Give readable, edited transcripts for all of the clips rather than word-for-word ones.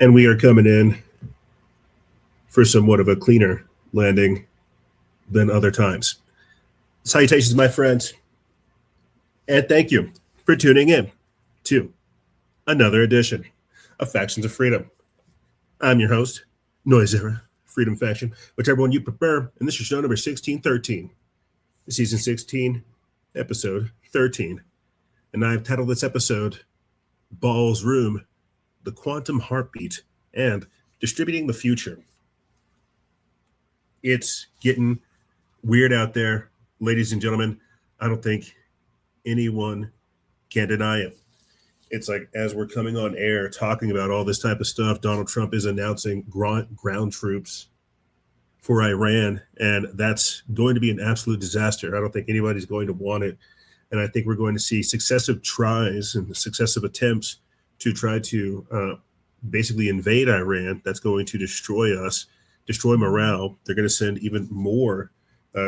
And we are coming in for somewhat of a cleaner landing than other times. Salutations, my friends, and thank you for tuning in to another edition of Factions of Freedom. I'm your host, Noise Era, Freedom Faction, whichever one you prefer, and this is show number 1613, season 16, episode 13. And I've titled this episode, Ball's Room, the Quantum Heartbeat, and Distributing the Future. It's getting weird out there, ladies and gentlemen. I don't think anyone can deny it. It's like, as we're coming on air talking about all this type of stuff, Donald Trump is announcing ground troops for Iran, and that's going to be an absolute disaster. I don't think anybody's going to want it. And I think we're going to see successive tries and successive attempts to try to basically invade Iran. That's going to destroy us, destroy morale. They're going to send even more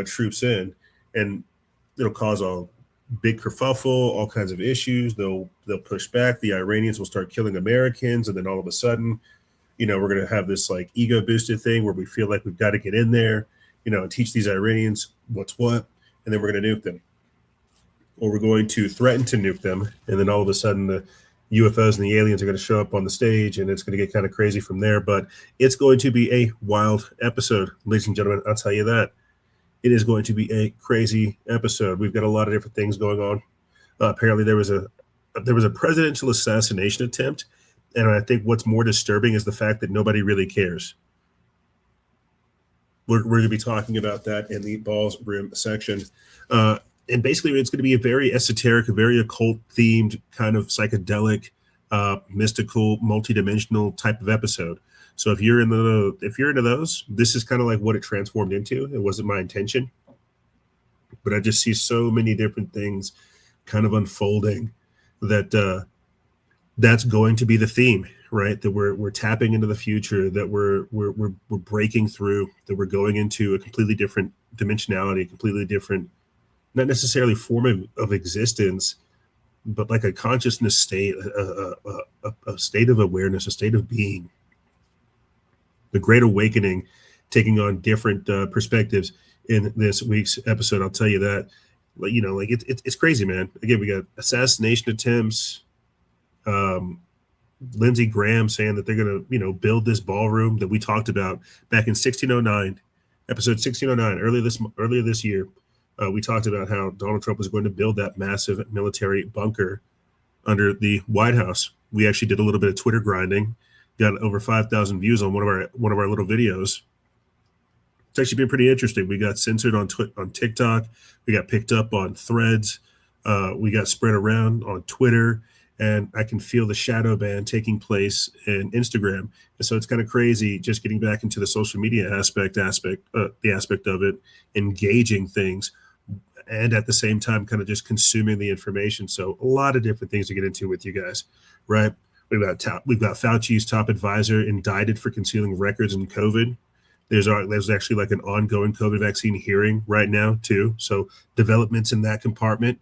troops in, and it'll cause a big kerfuffle, all kinds of issues. They'll push back. The Iranians will start killing Americans, and then all of a sudden, we're going to have this like ego boosted thing where we feel like we've got to get in there, and teach these Iranians what's what, and then we're going to nuke them. Or we're going to threaten to nuke them, and then all of a sudden the UFOs and the aliens are going to show up on the stage, and it's going to get kind of crazy from there. But it's going to be a wild episode, ladies and gentlemen. I'll tell you that. It is going to be a crazy episode. We've got a lot of different things going on. Apparently, there was a presidential assassination attempt, and I think what's more disturbing is the fact that nobody really cares. We're going to be talking about that in the Balls Room section. And basically, it's going to be a very esoteric, a very occult-themed, kind of psychedelic, mystical, multidimensional type of episode. So if you're into those, this is kind of like what it transformed into. It wasn't my intention, but I just see so many different things kind of unfolding that that's going to be the theme, right? That we're tapping into the future, that we're breaking through, that we're going into a completely different dimensionality, completely different, not necessarily form of existence, but like a consciousness state, a state of awareness, a state of being. The Great Awakening, taking on different perspectives in this week's episode. I'll tell you that. It's crazy, man. Again, we got assassination attempts. Lindsey Graham saying that they're going to, build this ballroom that we talked about back in 1609, episode 1609, earlier this year. We talked about how Donald Trump was going to build that massive military bunker under the White House. We actually did a little bit of Twitter grinding, got over 5,000 views on one of our little videos. It's actually been pretty interesting. We got censored on TikTok. We got picked up on Threads. We got spread around on Twitter, and I can feel the shadow ban taking place in Instagram. And so it's kind of crazy just getting back into the social media aspect of it, engaging things, and at the same time kind of just consuming the information. So a lot of different things to get into with you guys, right? We've got Fauci's top advisor indicted for concealing records in COVID. There's actually like an ongoing COVID vaccine hearing right now too. So developments in that compartment.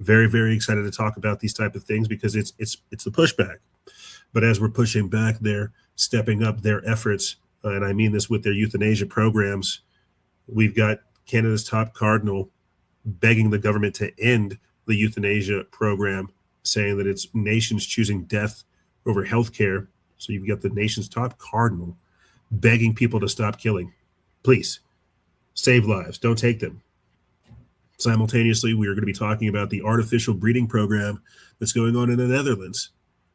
Very, very excited to talk about these type of things because it's the pushback. But as we're pushing back, they're stepping up their efforts and I mean this with their euthanasia programs. We've got Canada's top cardinal begging the government to end the euthanasia program, saying that it's nations choosing death over healthcare. So you've got the nation's top cardinal begging people to stop killing. Please, save lives. Don't take them. Simultaneously, we are going to be talking about the artificial breeding program that's going on in the Netherlands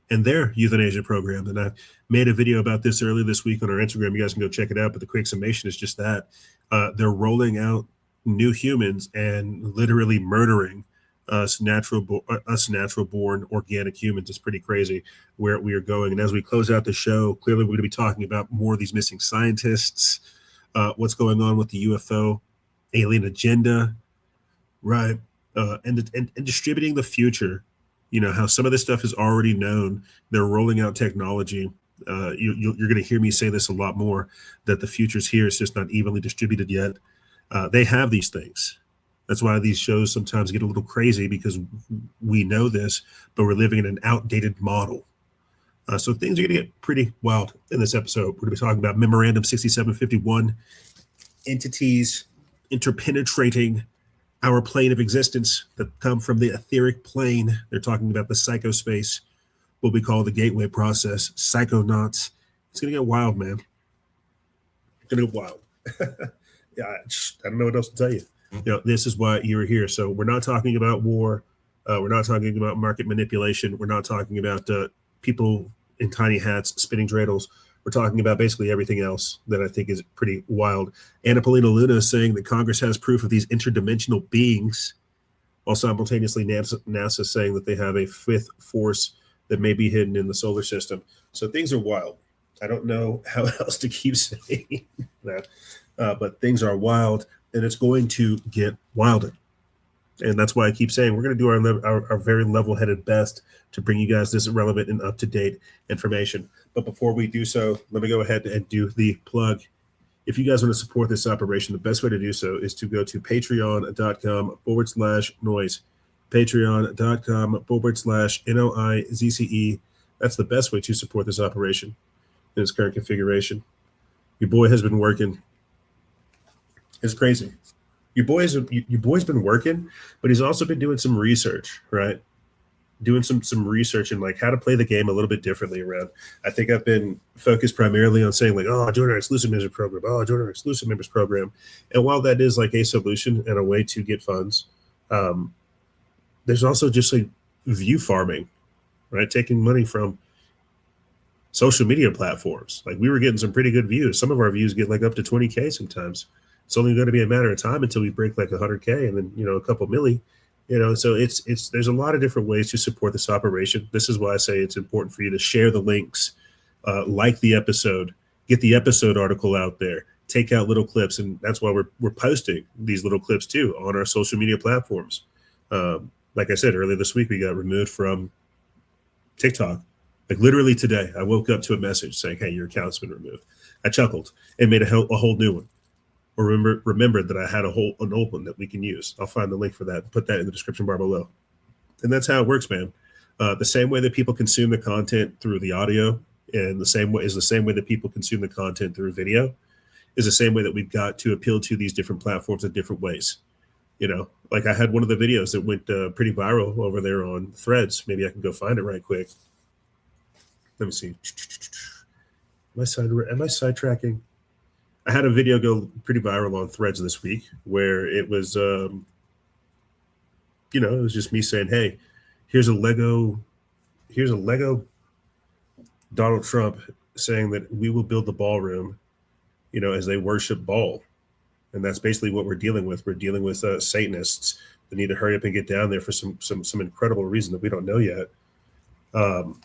and their euthanasia program. And I made a video about this earlier this week on our Instagram. You guys can go check it out. But the quick summation is just that. They're rolling out new humans and literally murdering us natural-born organic humans. It's pretty crazy where we are going. And as we close out the show, clearly we're going to be talking about more of these missing scientists, what's going on with the UFO alien agenda, right? And distributing the future. You know, how some of this stuff is already known. They're rolling out technology. You're going to hear me say this a lot more, that the future's here. It's just not evenly distributed yet. They have these things. That's why these shows sometimes get a little crazy, because we know this, but we're living in an outdated model. So things are going to get pretty wild in this episode. We're going to be talking about Memorandum 6751, entities interpenetrating our plane of existence that come from the etheric plane. They're talking about the psychospace, what we call the gateway process, psychonauts. It's going to get wild, man. It's going to get wild. Yeah, I don't know what else to tell you. You know, this is why you're here. So we're not talking about war. We're not talking about market manipulation. We're not talking about people in tiny hats spinning dreidels. We're talking about basically everything else that I think is pretty wild. Anna Paulina Luna is saying that Congress has proof of these interdimensional beings, while simultaneously NASA saying that they have a fifth force that may be hidden in the solar system. So things are wild. I don't know how else to keep saying that, but things are wild, and it's going to get wilder. And that's why I keep saying we're going to do our very level-headed best to bring you guys this relevant and up-to-date information. But before we do so, let me go ahead and do the plug. If you guys want to support this operation, the best way to do so is to go to patreon.com/noise. Patreon.com/NOIZCE. That's the best way to support this operation in its current configuration. Your boy has been working. It's crazy. Your boy's been working, but he's also been doing some research, right? Doing some research and like how to play the game a little bit differently around. I think I've been focused primarily on saying like, oh, join our exclusive members program. Oh, join our exclusive members program. And while that is like a solution and a way to get funds, there's also just like view farming, right? Taking money from social media platforms. Like we were getting some pretty good views. Some of our views get like up to 20K sometimes. It's only going to be a matter of time until we break like 100K and then, you know, a couple milli, you know, so there's a lot of different ways to support this operation. This is why I say it's important for you to share the links, like the episode, get the episode article out there, take out little clips. And that's why we're posting these little clips too on our social media platforms. Like I said, earlier this week, we got removed from TikTok. Like literally today, I woke up to a message saying, hey, your account's been removed. I chuckled and made a whole new one. Or remembered that I had an old one that we can use. I'll find the link for that, put that in the description bar below. And that's how it works, man. The same way that people consume the content through the audio, and the same way that people consume the content through video, is the same way that we've got to appeal to these different platforms in different ways. You know, like I had one of the videos that went pretty viral over there on Threads. Maybe I can go find it right quick. Let me see. Am I sidetracking? I had a video go pretty viral on Threads this week where it was, it was just me saying, hey, here's a Lego Donald Trump saying that we will build the ballroom, you know, as they worship Baal. And that's basically what we're dealing with. We're dealing with Satanists that need to hurry up and get down there for some incredible reason that we don't know yet. And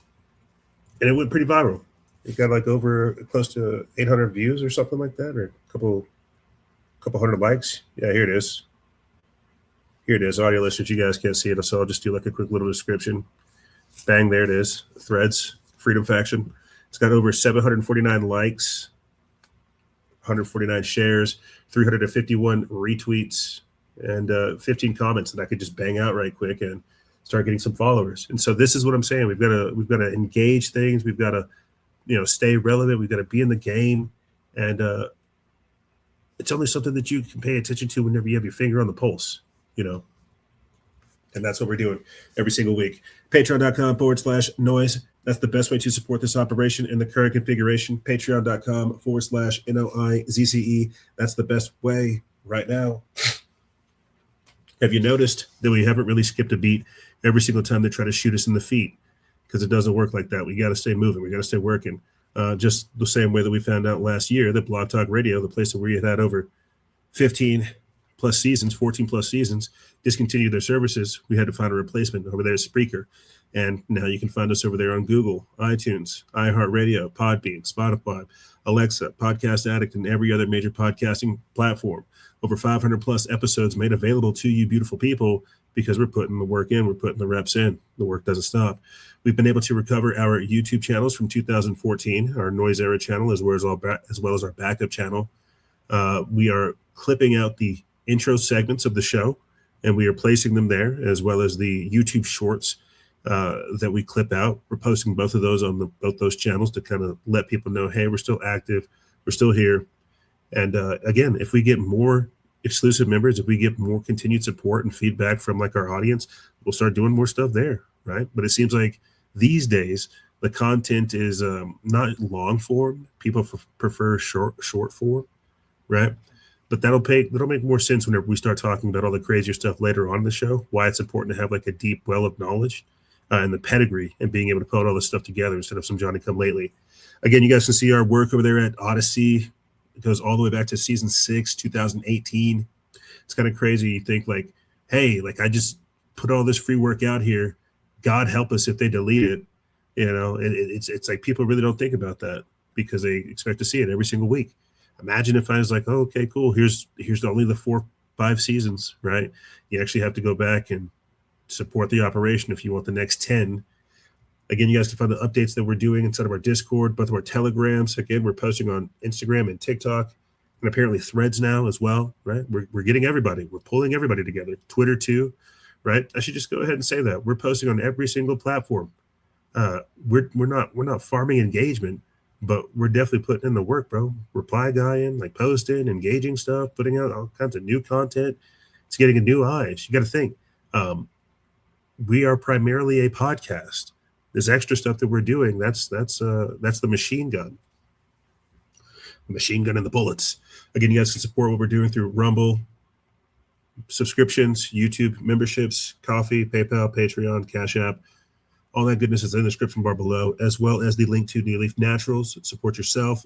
it went pretty viral. It got like over close to 800 views or something like that, or a couple hundred likes. Yeah, here it is. Here it is. Audio listeners, you guys can't see it, so I'll just do like a quick little description. Bang, there it is. Threads, Freedom Faction. It's got over 749 likes, 149 shares, 351 retweets, and 15 comments that I could just bang out right quick and start getting some followers. And so this is what I'm saying. We've got to engage things. We've got to, you know, stay relevant. We've got to be in the game, And it's only something that you can pay attention to whenever you have your finger on the pulse, and that's what we're doing every single week. Patreon.com/noise. That's the best way to support this operation in the current configuration. Patreon.com/NOIZCE. That's the best way right now. Have you noticed that we haven't really skipped a beat every single time they try to shoot us in the feet? Because it doesn't work like that. We got to stay moving. We got to stay working. Just the same way that we found out last year that Blog Talk Radio, the place that we had over 15 plus seasons, 14 plus seasons, discontinued their services. We had to find a replacement over there at Spreaker. And now you can find us over there on Google, iTunes, iHeartRadio, Podbean, Spotify, Alexa, Podcast Addict, and every other major podcasting platform. Over 500 plus episodes made available to you beautiful people because we're putting the work in, we're putting the reps in. The work doesn't stop. We've been able to recover our YouTube channels from 2014, our Noise Era channel, as well as our backup channel. We are clipping out the intro segments of the show, and we are placing them there, as well as the YouTube shorts that we clip out. We're posting both of those on both those channels to kind of let people know, hey, we're still active, we're still here. And again, if we get more exclusive members, if we get more continued support and feedback from like our audience, we'll start doing more stuff there, right? But it seems like these days the content is not long form. People prefer short form, right? But that'll make more sense whenever we start talking about all the crazier stuff later on in the show. Why it's important to have like a deep well of knowledge and the pedigree and being able to put all this stuff together instead of some Johnny come lately. Again, you guys can see our work over there at Odyssey. It goes all the way back to season 6, 2018. It's kind of crazy. You think like, hey, like I just put all this free work out here. God help us if they delete it. It's like people really don't think about that because they expect to see it every single week. Imagine if I was like, oh, okay, cool. Here's only the 4-5 seasons, right? You actually have to go back and support the operation if you want the next 10. Again, you guys can find the updates that we're doing inside of our Discord, both of our Telegrams. Again, we're posting on Instagram and TikTok, and apparently Threads now as well, right? We're getting everybody. We're pulling everybody together. Twitter too, right? I should just go ahead and say that. We're posting on every single platform. We're not farming engagement, but we're definitely putting in the work, bro. Reply guying, like posting, engaging stuff, putting out all kinds of new content. It's getting a new eyes. You got to think. We are primarily a podcast. This extra stuff that we're doing, that's the machine gun. The machine gun and the bullets. Again, you guys can support what we're doing through Rumble, subscriptions, YouTube memberships, Coffee, PayPal, Patreon, Cash App. All that goodness is in the description bar below, as well as the link to New Leaf Naturals. Support yourself,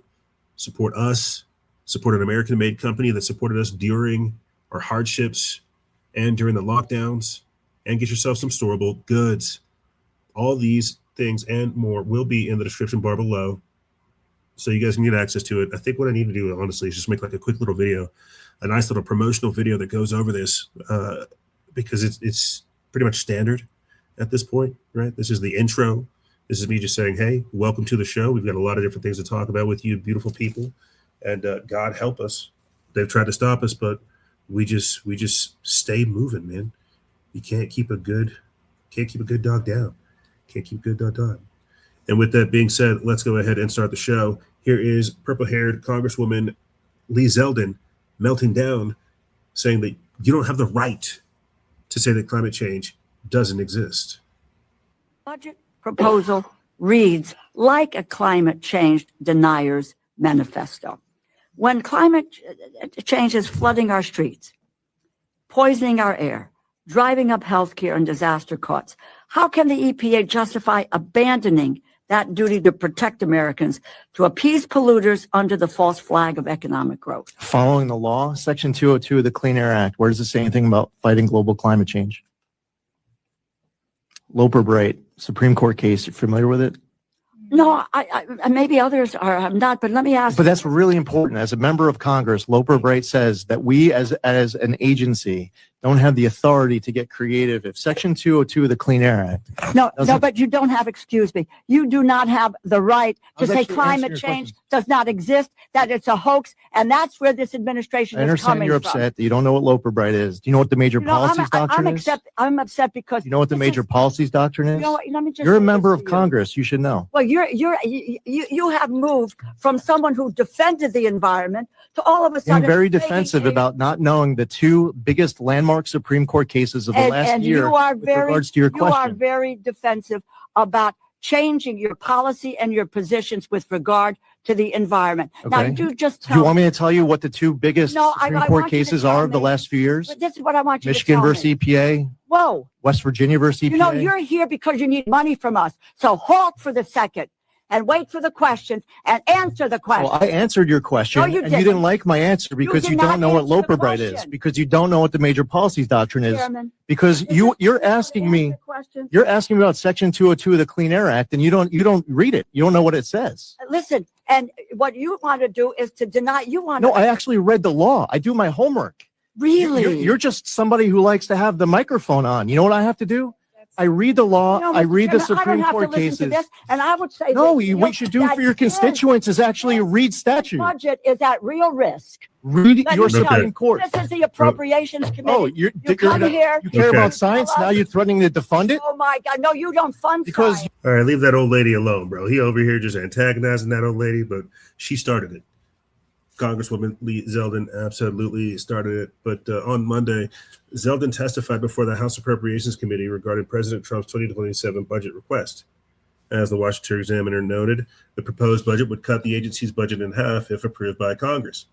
support us, support an American-made company that supported us during our hardships and during the lockdowns, and get yourself some storable goods. All these things and more will be in the description bar below, so you guys can get access to it. I think what I need to do, honestly, is just make like a quick little video, a nice little promotional video that goes over this, because it's pretty much standard at this point, right? This is the intro. This is me just saying, hey, welcome to the show. We've got a lot of different things to talk about with you, beautiful people, and God help us. They've tried to stop us, but we just stay moving, man. You can't keep a good dog down. Can't keep a good dog down. And with that being said, let's go ahead and start the show. Here is purple-haired Congresswoman Lee Zeldin melting down, saying that you don't have the right to say that climate change doesn't exist. Budget proposal reads like a climate change denier's manifesto. When climate change is flooding our streets, poisoning our air, driving up healthcare and disaster costs, how can the EPA justify abandoning that duty to protect Americans to appease polluters under the false flag of economic growth? Following the law, Section 202 of the Clean Air Act, where does it say anything about fighting global climate change? Loper Bright, Supreme Court case. You're familiar with it? No, I maybe others are. I'm not, but let me ask. But that's really important. As a member of Congress, Loper Bright says that we as an agency don't have the authority to get creative. If Section 202 of the Clean Air Act, No, doesn't- but you don't have, excuse me, you do not have the right I to was say actually climate answering your change does not exist, that it's a hoax, and that's where this administration I is understand coming you're from. upset that you don't know what Loper Bright is. Do you know what the major You know, policies doctrine is? I'm upset because You know what the this major is- policies doctrine is? You know what, let me just You're a say this member to of you. Congress. You should know. Well, you have moved from someone who defended the environment to all of a sudden I'm very making defensive a- about not knowing the two biggest landmark Supreme Court cases of the last and year you are with very regards to your you are question. very defensive about changing your policy and your positions with regard to the environment. Now, Okay. you just Do tell you want me to tell you what the two biggest No, I Supreme want Court you to cases tell are of the me. last few years? But this is what I want you Michigan to tell versus me. EPA, Whoa. West Virginia versus EPA. You know, you're here because you need money from us. So halt for the second and wait for the questions and answer the question. Well, I answered your question, No, you and you didn't. didn't like my answer because did you not don't know what answer the Loper Bright is, question. because you don't know what the major policies doctrine is, Chairman, because is this- you're is this asking the me, answer question? you're asking me about Section 202 of the Clean Air Act, and you don't read it. You don't know what it says. Listen, and what you want to do is to deny. You want No, to I actually read the law. I do my homework. really. You're just somebody who likes to have the microphone on. You know what I have to do? I read the law. You know, I Mr. read the Chairman, I don't Supreme have Court to listen cases. to this, and I would say No, that, you what know, you should do that for your this- constituents is actually this read statute. budget is at real risk. Read Let your me tell Supreme you, Court. This is the Appropriations Committee. Oh, you come here. care Okay. about science? Now you're threatening to defund it? Oh my God! No, you don't fund Because science. All right, leave that old lady alone, bro. He over here just antagonizing that old lady, but she started it. Congresswoman Lee Zeldin absolutely started it. But on Monday, Zeldin testified before the House Appropriations Committee regarding President Trump's 2027 budget request. As the Washington Examiner noted, the proposed budget would cut the agency's budget in half if approved by Congress.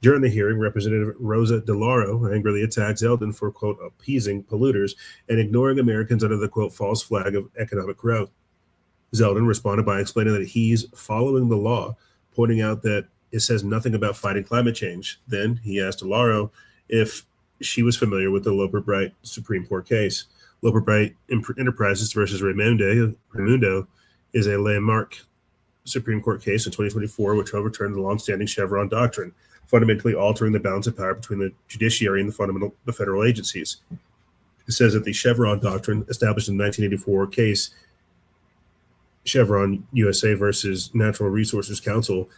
During the hearing, Representative Rosa DeLauro angrily attacked Zeldin for, quote, appeasing polluters and ignoring Americans under the, quote, false flag of economic growth. Zeldin responded by explaining that he's following the law, pointing out that it says nothing about fighting climate change. Then he asked DeLauro if she was familiar with the Loper Bright Supreme Court case. Loper Bright Enterprises versus Raimundo is a landmark Supreme Court case in 2024, which overturned the longstanding Chevron doctrine, fundamentally altering the balance of power between the judiciary and the federal agencies. It says that the Chevron doctrine, established in the 1984 case, Chevron USA versus Natural Resources Council,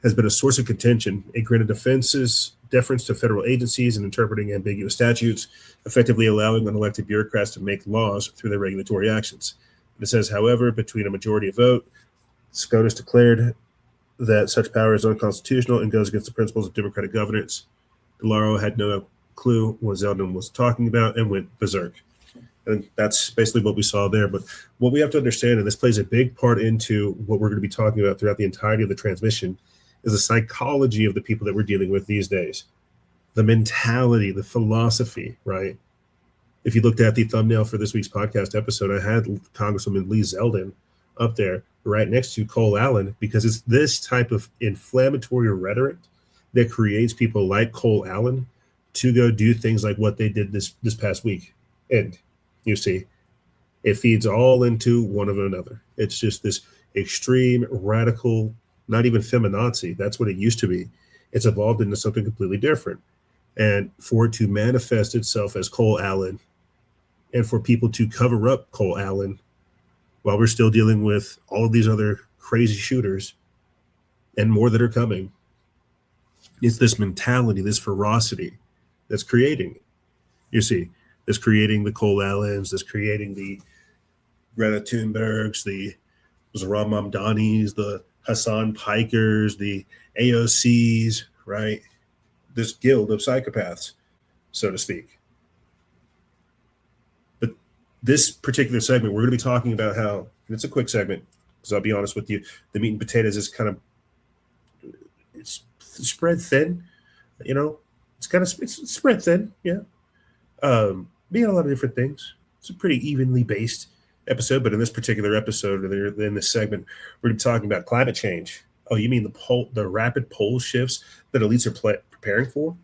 has been a source of contention. It granted defenses deference to federal agencies in interpreting ambiguous statutes, effectively allowing unelected bureaucrats to make laws through their regulatory actions. It says, however, between a majority vote, SCOTUS declared that such power is unconstitutional and goes against the principles of democratic governance. DeLauro had no clue what Zeldin was talking about and went berserk. And that's basically what we saw there. But what we have to understand, and this plays a big part into what we're going to be talking about throughout the entirety of the transmission, is the psychology of the people that we're dealing with these days. The mentality, the philosophy, right? If you looked at the thumbnail for this week's podcast episode, I had Congresswoman Lee Zeldin up there right next to Cole Allen, because it's this type of inflammatory rhetoric that creates people like Cole Allen to go do things like what they did this past week. And you see, it feeds all into one of another. It's just this extreme, radical, not even feminazi. That's what it used to be. It's evolved into something completely different. And for it to manifest itself as Cole Allen, and for people to cover up Cole Allen while we're still dealing with all of these other crazy shooters and more that are coming, it's this mentality, this ferocity that's creating. You see, that's creating the Cole Allens, that's creating the Greta Thunbergs, the Zohran Mamdanis, the Hassan Pikers, the AOCs, right? This guild of psychopaths, so to speak. But this particular segment, we're going to be talking about how, and it's a quick segment, because I'll be honest with you, the meat and potatoes is kind of, it's spread thin, you know, it's spread thin, yeah. Being a lot of different things. It's a pretty evenly based episode, but in this particular episode, or in this segment, we're going to be talking about climate change. Oh, you mean the rapid pole shifts that elites are preparing for?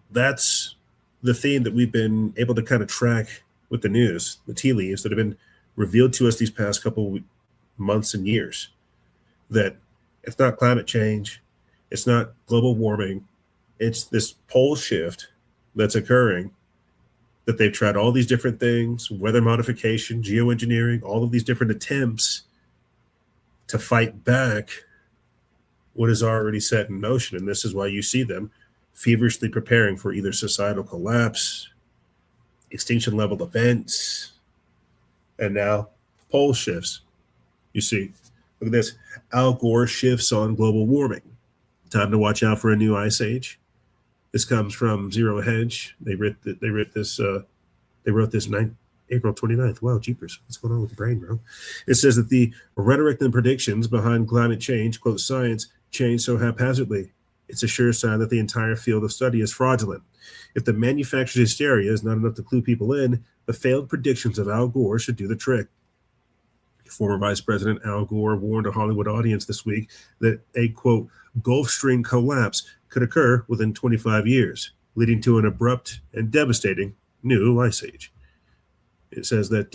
That's the theme that we've been able to kind of track with the news, the tea leaves that have been revealed to us these past couple months and years. That it's not climate change, it's not global warming, it's this pole shift that's occurring that they've tried all these different things, weather modification, geoengineering, all of these different attempts to fight back what is already set in motion. And this is why you see them feverishly preparing for either societal collapse, extinction level events, and now pole shifts. You see, look at this. Al Gore shifts on global warming. Time to watch out for a new ice age. This comes from Zero Hedge. They wrote this April 29th. Wow, jeepers. What's going on with the brain, bro? It says that the rhetoric and predictions behind climate change, quote, science, change so haphazardly. It's a sure sign that the entire field of study is fraudulent. If the manufactured hysteria is not enough to clue people in, the failed predictions of Al Gore should do the trick. Former Vice President Al Gore warned a Hollywood audience this week that a, quote, Gulf Stream collapse could occur within 25 years, leading to an abrupt and devastating new ice age. It says that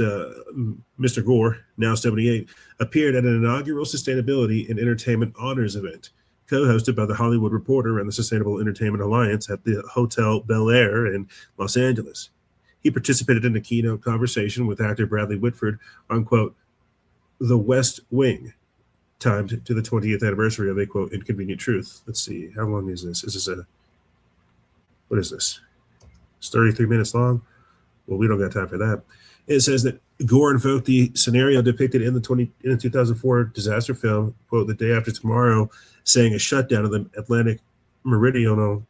Mr. Gore, now 78, appeared at an inaugural Sustainability and Entertainment Honors event, co-hosted by the Hollywood Reporter and the Sustainable Entertainment Alliance at the Hotel Bel Air in Los Angeles. He participated in a keynote conversation with actor Bradley Whitford on, quote, The West Wing, timed to the 20th anniversary of a, quote, inconvenient truth. Let's see, how long is this? What is this? It's 33 minutes long. Well, we don't got time for that. It says that Gore invoked the scenario depicted in the 2004 disaster film, quote, The Day After Tomorrow, saying a shutdown of the Atlantic Meridional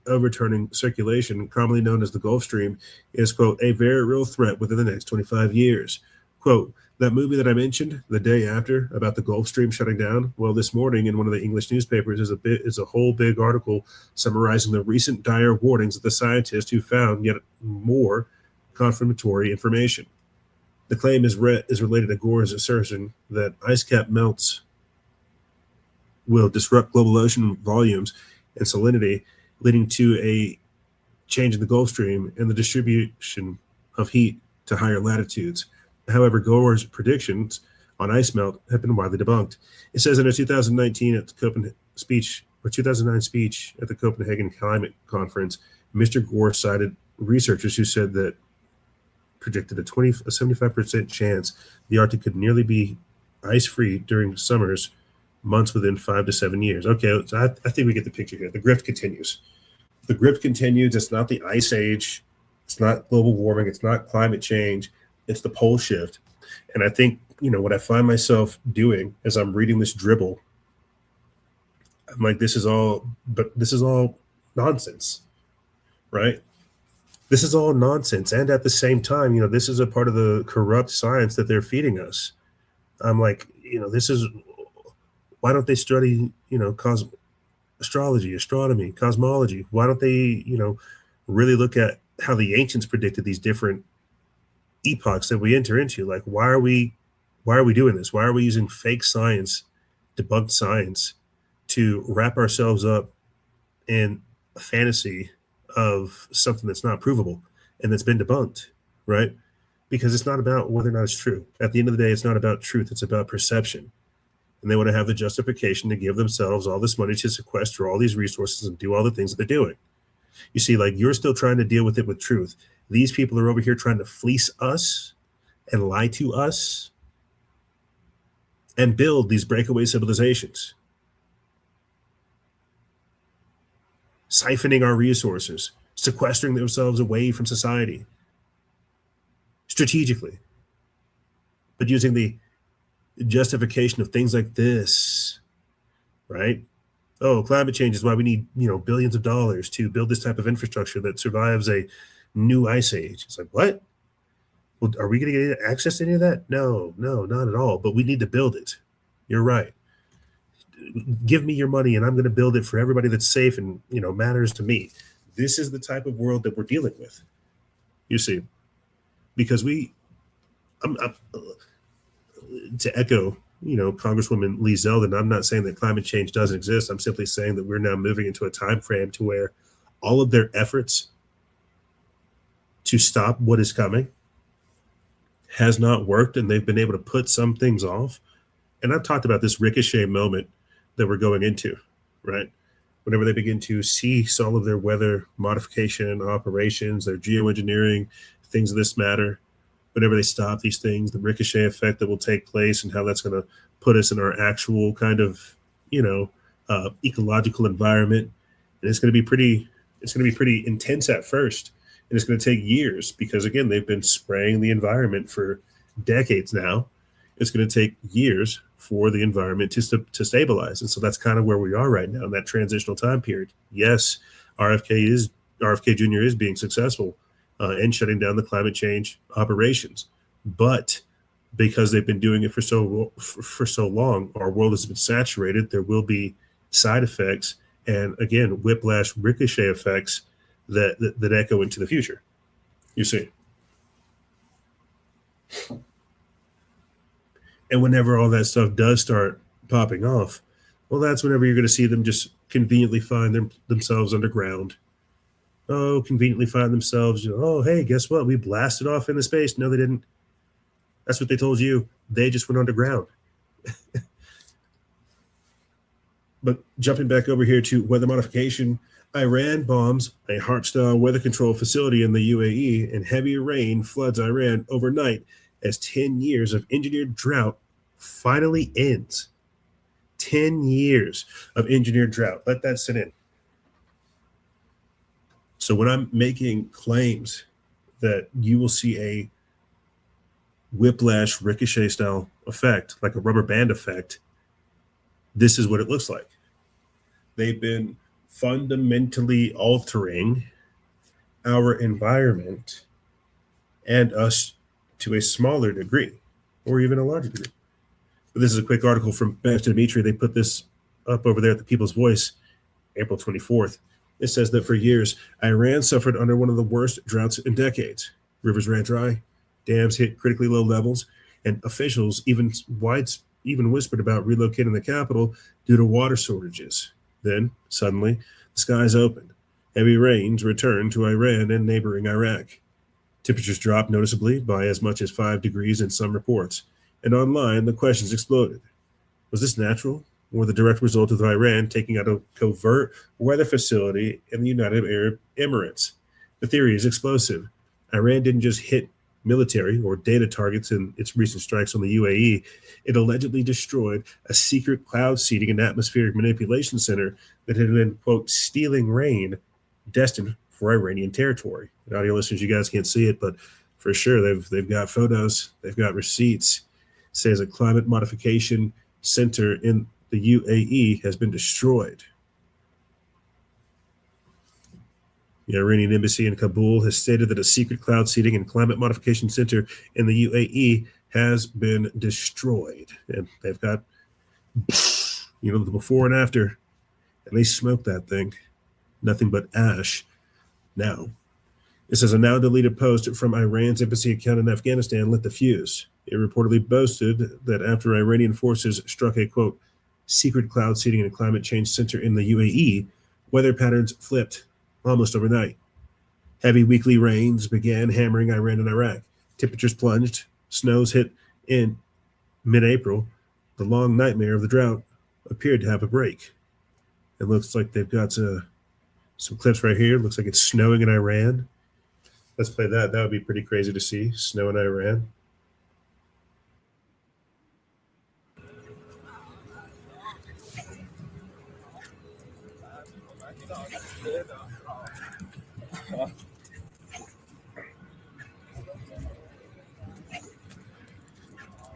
overturning circulation, commonly known as the Gulf Stream, is, quote, a very real threat within the next 25 years. Quote, that movie that I mentioned, The Day After, about the Gulf Stream shutting down, well, this morning in one of the English newspapers is a whole big article summarizing the recent dire warnings of the scientists who found yet more confirmatory information. The claim is related to Gore's assertion that ice cap melts will disrupt global ocean volumes and salinity, leading to a change in the Gulf Stream and the distribution of heat to higher latitudes. However, Gore's predictions on ice melt have been widely debunked. It says in a 2009 speech at the Copenhagen Climate Conference, Mr. Gore cited researchers who said that predicted a 75% chance the Arctic could nearly be ice-free during summers, months within 5 to 7 years. Okay, so I think we get the picture here. The grift continues. The grift continues. It's not the ice age. It's not global warming. It's not climate change. It's the pole shift. And I think, what I find myself doing as I'm reading this dribble, I'm like, this is all nonsense, right? This is all nonsense. And at the same time, this is a part of the corrupt science that they're feeding us. I'm like, why don't they study, astrology, astronomy, cosmology? Why don't they, really look at how the ancients predicted these different epochs that we enter into? Like, why are we doing this? Why are we using fake science, debunked science, to wrap ourselves up in a fantasy of something that's not provable and that's been debunked, right? Because it's not about whether or not it's true. At the end of the day, it's not about truth. It's about perception. And they want to have the justification to give themselves all this money to sequester all these resources and do all the things that they're doing. You see, like, you're still trying to deal with it with truth. These people are over here trying to fleece us and lie to us and build these breakaway civilizations, siphoning our resources, sequestering themselves away from society strategically, but using the justification of things like this, right? Oh, climate change is why we need, billions of dollars to build this type of infrastructure that survives a new ice age. It's like, what? Well, are we going to get access to any of that? No, not at all. But we need to build it. You're right. Give me your money and I'm going to build it for everybody that's safe and, matters to me. This is the type of world that we're dealing with. You see, because to echo, Congresswoman Lee Zeldin, I'm not saying that climate change doesn't exist. I'm simply saying that we're now moving into a time frame to where all of their efforts to stop what is coming has not worked, and they've been able to put some things off. And I've talked about this ricochet moment that we're going into, right? whenever they begin to cease all of their weather modification operations, their geoengineering, things of this matter, whenever they stop these things, the ricochet effect that will take place and how that's going to put us in our actual kind of, ecological environment. And it's going to be pretty intense at first. And it's going to take years because, again, they've been spraying the environment for decades now. It's going to take years for the environment to stabilize. And so that's kind of where we are right now in that transitional time period. Yes, RFK Jr. is being successful in shutting down the climate change operations. But because they've been doing it for so long, our world has been saturated. There will be side effects and, again, whiplash ricochet effects that echo into the future. You see. And whenever all that stuff does start popping off, well, that's whenever you're going to see them just conveniently find themselves underground. Oh, conveniently find themselves, oh, hey, guess what? We blasted off into space. No, they didn't. That's what they told you. They just went underground. But jumping back over here to weather modification, Iran bombs a HARP-style weather control facility in the UAE, and heavy rain floods Iran overnight as 10 years of engineered drought finally ends. 10 years of engineered drought. Let that sit in. So when I'm making claims that you will see a whiplash ricochet style effect, like a rubber band effect, this is what it looks like. They've been fundamentally altering our environment and us to a smaller degree, or even a larger degree. But this is a quick article from Pastor Dimitri. They put this up over there at the People's Voice, April 24th. It says that for years, Iran suffered under one of the worst droughts in decades. Rivers ran dry, dams hit critically low levels, and officials even whispered about relocating the capital due to water shortages. Then, suddenly, the skies opened. Heavy rains returned to Iran and neighboring Iraq. Temperatures dropped noticeably by as much as 5 degrees in some reports. And online, the questions exploded. Was this natural, or the direct result of Iran taking out a covert weather facility in the United Arab Emirates? The theory is explosive. Iran didn't just hit military or data targets in its recent strikes on the UAE. It allegedly destroyed a secret cloud seeding and atmospheric manipulation center that had been, quote, stealing rain destined for Iranian territory. And audio listeners, you guys can't see it, but for sure they've got photos, they've got receipts. It says a climate modification center in the UAE has been destroyed. The Iranian embassy in Kabul has stated that a secret cloud seeding and climate modification center in the UAE has been destroyed. And they've got, the before and after. And they smoked that thing. Nothing but ash. Now, it says a now deleted post from Iran's embassy account in Afghanistan lit the fuse. It reportedly boasted that after Iranian forces struck a, quote, secret cloud seeding and climate change center in the UAE, weather patterns flipped almost overnight. Heavy weekly rains began hammering Iran and Iraq. Temperatures plunged. Snows hit in mid-April. The long nightmare of the drought appeared to have a break. It looks like they've got some clips right here. It looks like it's snowing in Iran. Let's play that. That would be pretty crazy to see. Snow in Iran.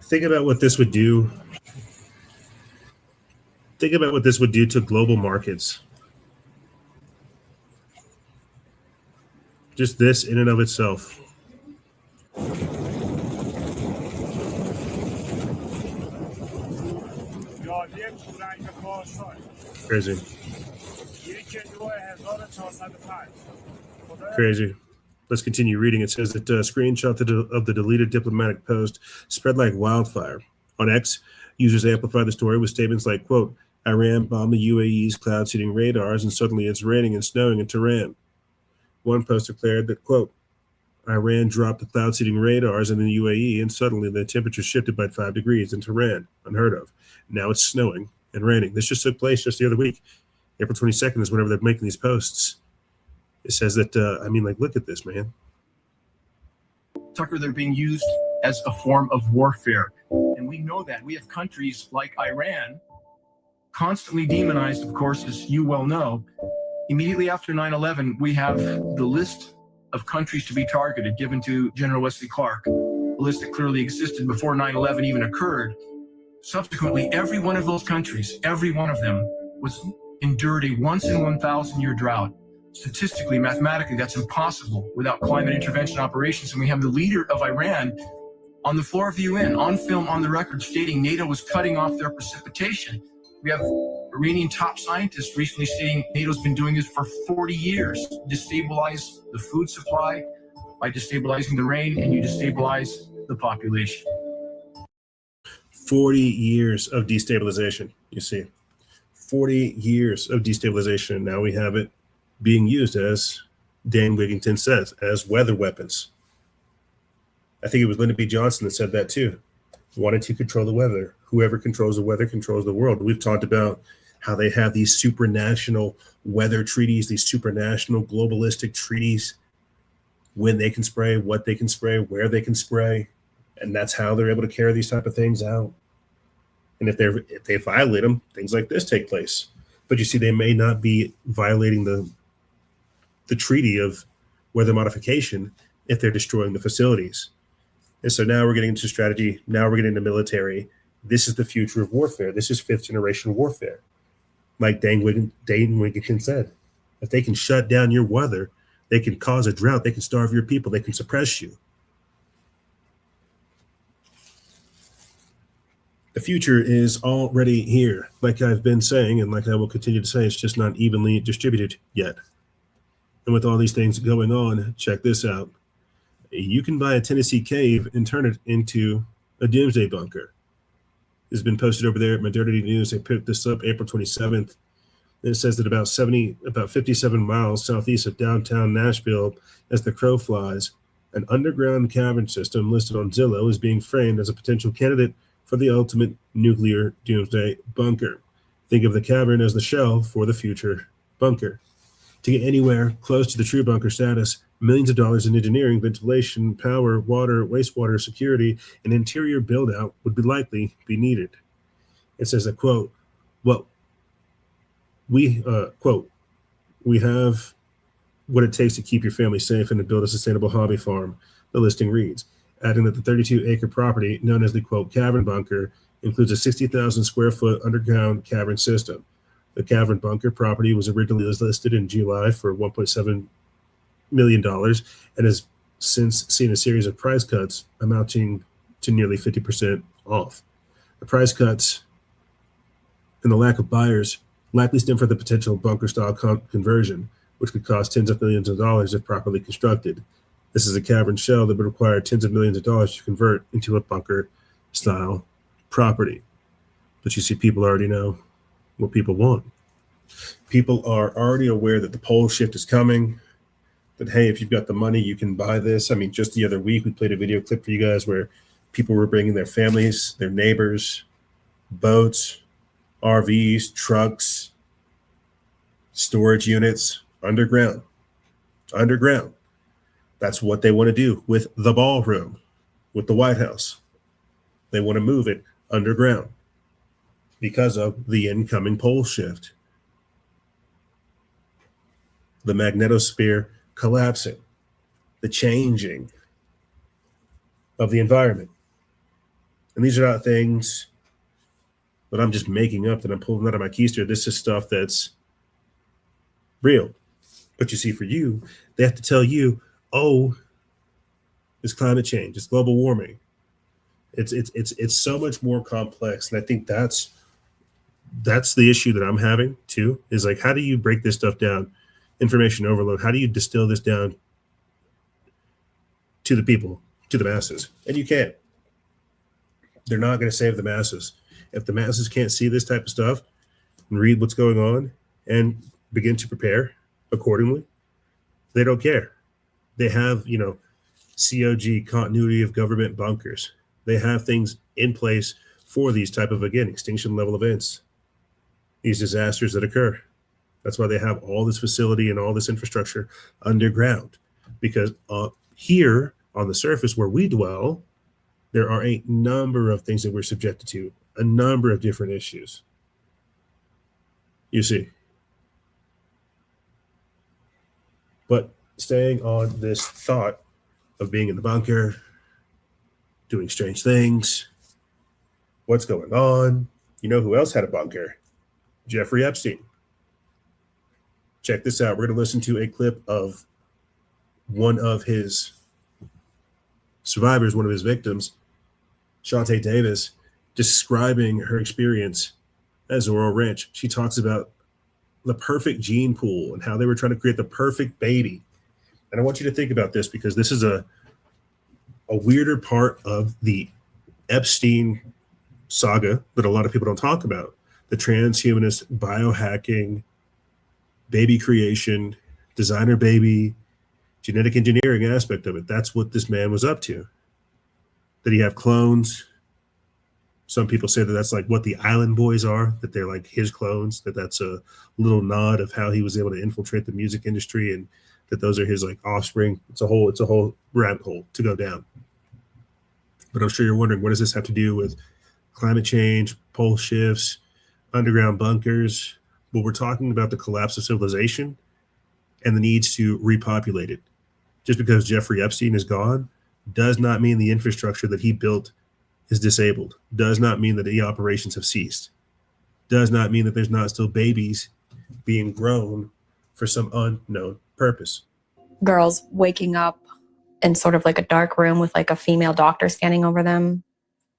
Think about what this would do. Think about what this would do to global markets. Just this in and of itself. Crazy. Crazy. Let's continue reading. It says that a screenshot of the deleted diplomatic post spread like wildfire. On X, users amplified the story with statements like, quote, Iran bombed the UAE's cloud seeding radars and suddenly it's raining and snowing in Tehran. One post declared that, quote, Iran dropped the cloud seeding radars in the UAE and suddenly the temperature shifted by 5 degrees in Tehran. Unheard of. Now it's snowing and raining. This just took place just the other week. April 22nd is whenever they're making these posts. It says that, look at this, man. Tucker, they're being used as a form of warfare. And we know that. We have countries like Iran, constantly demonized, of course, as you well know. Immediately after 9/11, we have the list of countries to be targeted given to General Wesley Clark, a list that clearly existed before 9/11 even occurred. Subsequently, every one of those countries, every one of them, was endured a once in 1,000 year drought. Statistically, mathematically, that's impossible without climate intervention operations. And we have the leader of Iran on the floor of the UN, on film, on the record, stating NATO was cutting off their precipitation. We have Iranian top scientists recently stating NATO's been doing this for 40 years. Destabilize the food supply by destabilizing the rain, and you destabilize the population. 40 years of destabilization, you see. 40 years of destabilization. Now we have it being used, as Dan Wigington says, as weather weapons. I think it was Lyndon B. Johnson that said that too. Wanted to control the weather. Whoever controls the weather controls the world. We've talked about how they have these supranational weather treaties, these supranational globalistic treaties, when they can spray, what they can spray, where they can spray. And that's how they're able to carry these type of things out. And if they violate them, things like this take place. But you see, they may not be violating the treaty of weather modification if they're destroying the facilities. And so now we're getting into strategy. Now we're getting into military. This is the future of warfare. This is fifth generation warfare. Like Dane Wigington said, if they can shut down your weather, they can cause a drought. They can starve your people. They can suppress you. The future is already here. Like I've been saying, and like I will continue to say, it's just not evenly distributed yet. And with all these things going on, check this out. You can buy a Tennessee cave and turn it into a doomsday bunker. It's been posted over there at Modernity News. They picked this up April 27th. And it says that about 57 miles southeast of downtown Nashville, as the crow flies, an underground cavern system listed on Zillow is being framed as a potential candidate for the ultimate nuclear doomsday bunker. Think of the cavern as the shell for the future bunker. To get anywhere close to the true bunker status, millions of dollars in engineering, ventilation, power, water, wastewater, security, and interior build-out would likely be needed. It says that, quote, we have what it takes to keep your family safe and to build a sustainable hobby farm, the listing reads, adding that the 32-acre property, known as the, quote, cavern bunker, includes a 60,000 square foot underground cavern system. The cavern bunker property was originally listed in July for $1.7 million and has since seen a series of price cuts amounting to nearly 50% off. The price cuts and the lack of buyers likely stem from the potential bunker-style conversion, which could cost tens of millions of dollars if properly constructed. This is a cavern shell that would require tens of millions of dollars to convert into a bunker-style property. But you see, people already know what people want. People are already aware that the pole shift is coming, that, hey, if you've got the money, you can buy this. I mean, just the other week, we played a video clip for you guys where people were bringing their families, their neighbors, boats, RVs, trucks, storage units, underground. That's what they want to do with the ballroom, with the White House. They want to move it underground because of the incoming pole shift. The magnetosphere collapsing, the changing of the environment. And these are not things that I'm just making up, that I'm pulling out of my keister. This is stuff that's real. But you see, for you, they have to tell you, oh, it's climate change, it's global warming. It's so much more complex. And I think that's the issue that I'm having too, is like, how do you break this stuff down? Information overload. How do you distill this down to the people, to the masses? And you can't. They're not going to save the masses. If the masses can't see this type of stuff and read what's going on and begin to prepare accordingly, they don't care. They have, COG, continuity of government bunkers. They have things in place for these type of, again, extinction level events, these disasters that occur. That's why they have all this facility and all this infrastructure underground, because here on the surface where we dwell, there are a number of things that we're subjected to, a number of different issues. You see. But staying on this thought of being in the bunker, doing strange things, what's going on? You know who else had a bunker? Jeffrey Epstein. Check this out. We're going to listen to a clip of one of his survivors, one of his victims, Chauntae Davis, describing her experience as Aurora Ranch. She talks about the perfect gene pool and how they were trying to create the perfect baby. And I want you to think about this, because this is a weirder part of the Epstein saga that a lot of people don't talk about. The transhumanist, biohacking, baby creation, designer baby, genetic engineering aspect of it. That's what this man was up to. Did he have clones? Some people say that that's like what the Island Boys are, that they're like his clones, that that's a little nod of how he was able to infiltrate the music industry, and that those are his like offspring. It's a whole rabbit hole to go down. But I'm sure you're wondering, what does this have to do with climate change, pole shifts, underground bunkers? Well, we're talking about the collapse of civilization and the needs to repopulate it. Just because Jeffrey Epstein is gone does not mean the infrastructure that he built is disabled, does not mean that the operations have ceased, does not mean that there's not still babies being grown for some unknown purpose. Girls waking up in sort of like a dark room with like a female doctor standing over them,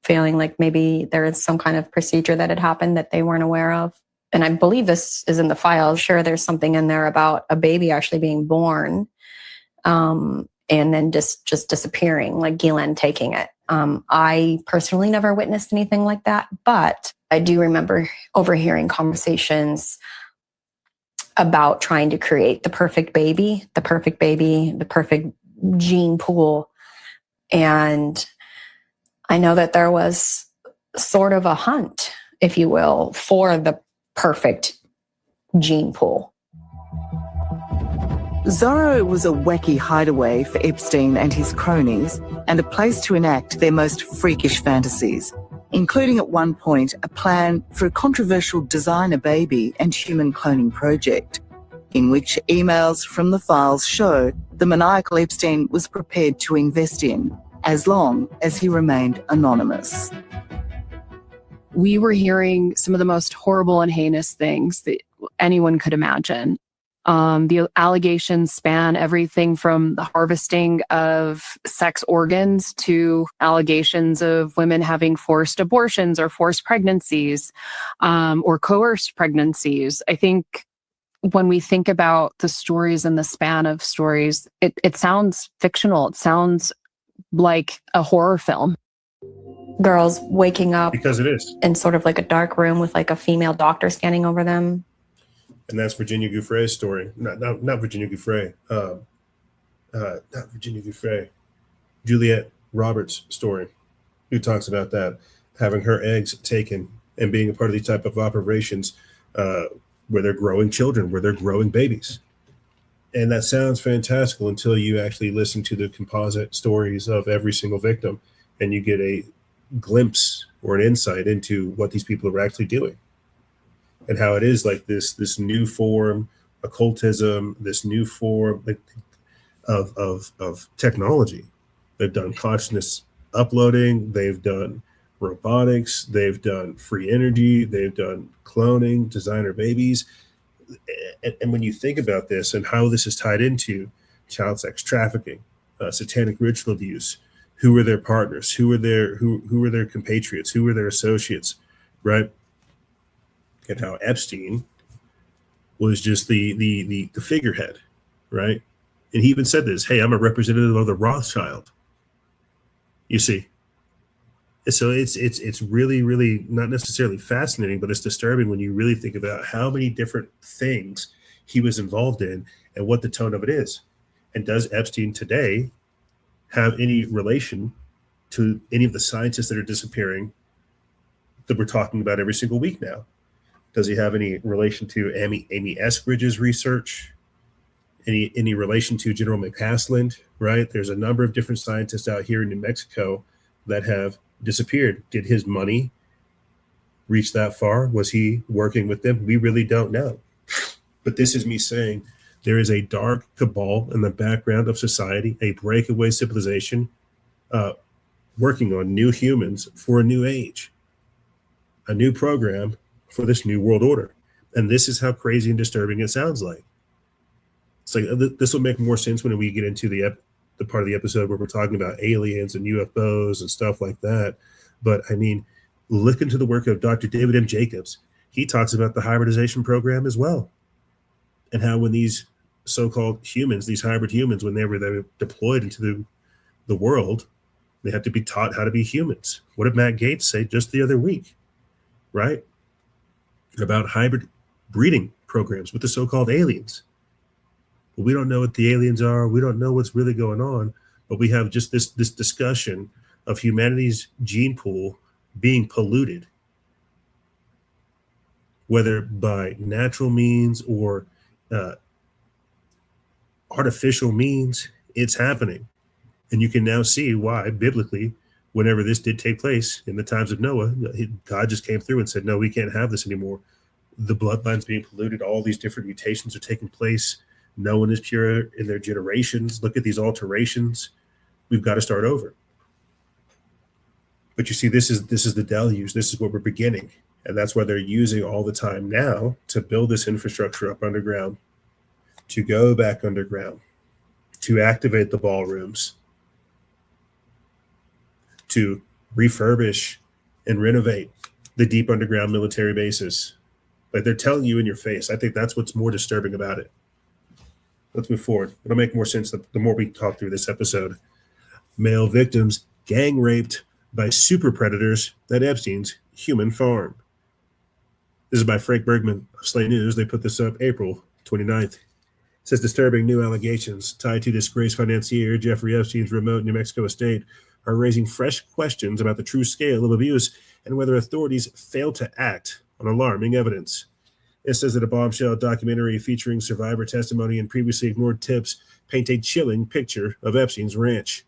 feeling like maybe there is some kind of procedure that had happened that they weren't aware of. And I believe this is in the file. Sure, there's something in there about a baby actually being born and then just disappearing, like Ghislaine taking it. I personally never witnessed anything like that, but I do remember overhearing conversations about trying to create the perfect baby, the perfect gene pool. And I know that there was sort of a hunt, if you will, for the perfect gene pool. Zorro was a wacky hideaway for Epstein and his cronies, and a place to enact their most freakish fantasies, including at one point a plan for a controversial designer baby and human cloning project, in which emails from the files show the maniacal Epstein was prepared to invest in, as long as he remained anonymous. We were hearing some of the most horrible and heinous things that anyone could imagine. The allegations span everything from the harvesting of sex organs to allegations of women having forced abortions or forced pregnancies, or coerced pregnancies. I think when we think about the stories and the span of stories, it sounds fictional. It sounds like a horror film. Girls waking up Because it is. in sort of like a dark room with like a female doctor standing over them. And that's Virginia Giuffre's story. Not Virginia Giuffre. Not Virginia Giuffre. Juliette Roberts' story, who talks about that, having her eggs taken and being a part of these type of operations where they're growing children, where they're growing babies. And that sounds fantastical until you actually listen to the composite stories of every single victim, and you get a glimpse or an insight into what these people are actually doing. And how it is like this new form, occultism, this new form of technology. They've done consciousness uploading, they've done robotics, they've done free energy, they've done cloning, designer babies. And when you think about this and how this is tied into child sex trafficking, satanic ritual abuse, who were their partners, who were their compatriots, who were their associates, right? And how Epstein was just the figurehead, right? And he even said this, hey, I'm a representative of the Rothschild. You see. And so it's really, really not necessarily fascinating, but it's disturbing when you really think about how many different things he was involved in and what the tone of it is. And does Epstein today have any relation to any of the scientists that are disappearing that we're talking about every single week now? Does he have any relation to Amy Eskridge's research? Any relation to General McCaslin, right? There's a number of different scientists out here in New Mexico that have disappeared. Did his money reach that far? Was he working with them? We really don't know. But this is me saying there is a dark cabal in the background of society, a breakaway civilization working on new humans for a new age, a new program for this new world order. And this is how crazy and disturbing it sounds like. It's like this will make more sense when we get into the part of the episode where we're talking about aliens and UFOs and stuff like that. But I mean, look into the work of Dr. David M. Jacobs. He talks about the hybridization program as well, and how when these so-called humans, these hybrid humans, when they were deployed into the world, they have to be taught how to be humans. What did Matt Gaetz say just the other week, right? About hybrid breeding programs with the so-called aliens. But we don't know what the aliens are. We don't know what's really going on. But we have just this discussion of humanity's gene pool being polluted, whether by natural means or artificial means. It's happening. And you can now see why, biblically, whenever this did take place in the times of Noah, God just came through and said, no, we can't have this anymore. The bloodline's being polluted. All these different mutations are taking place. No one is pure in their generations. Look at these alterations. We've got to start over. But you see, this is the deluge. This is what we're beginning. And that's why they're using all the time now to build this infrastructure up underground, to go back underground, to activate the ballrooms, to refurbish and renovate the deep underground military bases. Like they're telling you in your face. I think that's what's more disturbing about it. Let's move forward. It'll make more sense the more we talk through this episode. Male victims gang raped by super predators at Epstein's human farm. This is by Frank Bergman of Slay News. They put this up April 29th. It says disturbing new allegations tied to disgraced financier Jeffrey Epstein's remote New Mexico estate are raising fresh questions about the true scale of abuse and whether authorities failed to act on alarming evidence. It says that a bombshell documentary featuring survivor testimony and previously ignored tips paint a chilling picture of Epstein's ranch.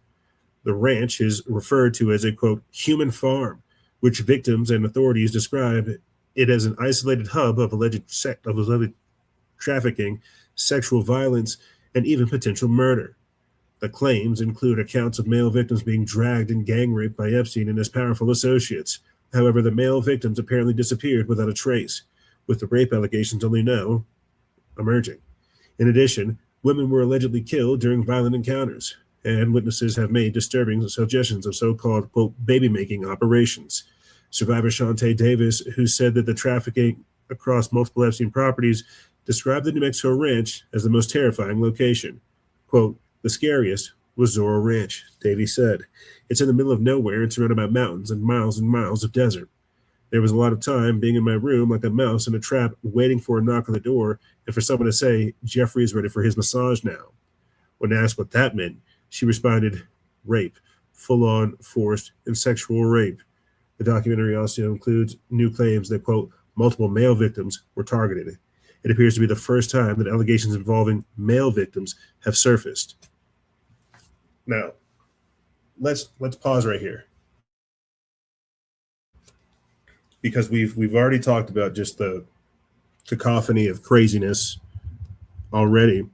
The ranch is referred to as a, quote, human farm, which victims and authorities describe it as an isolated hub of alleged trafficking, sexual violence, and even potential murder. The claims include accounts of male victims being dragged and gang raped by Epstein and his powerful associates. However, the male victims apparently disappeared without a trace, with the rape allegations only now emerging. In addition, women were allegedly killed during violent encounters, and witnesses have made disturbing suggestions of so-called, quote, baby-making operations. Survivor Chauntae Davis, who said that the trafficking across multiple Epstein properties described the New Mexico ranch as the most terrifying location. Quote, the scariest was Zorro Ranch, Davies said. It's in the middle of nowhere and surrounded by mountains and miles of desert. There was a lot of time being in my room like a mouse in a trap, waiting for a knock on the door and for someone to say, Jeffrey is ready for his massage now. When asked what that meant, she responded, rape, full-on, forced, and sexual rape. The documentary also includes new claims that, quote, multiple male victims were targeted. It appears to be the first time that allegations involving male victims have surfaced. Now, let's pause right here, because we've already talked about just the cacophony of craziness already.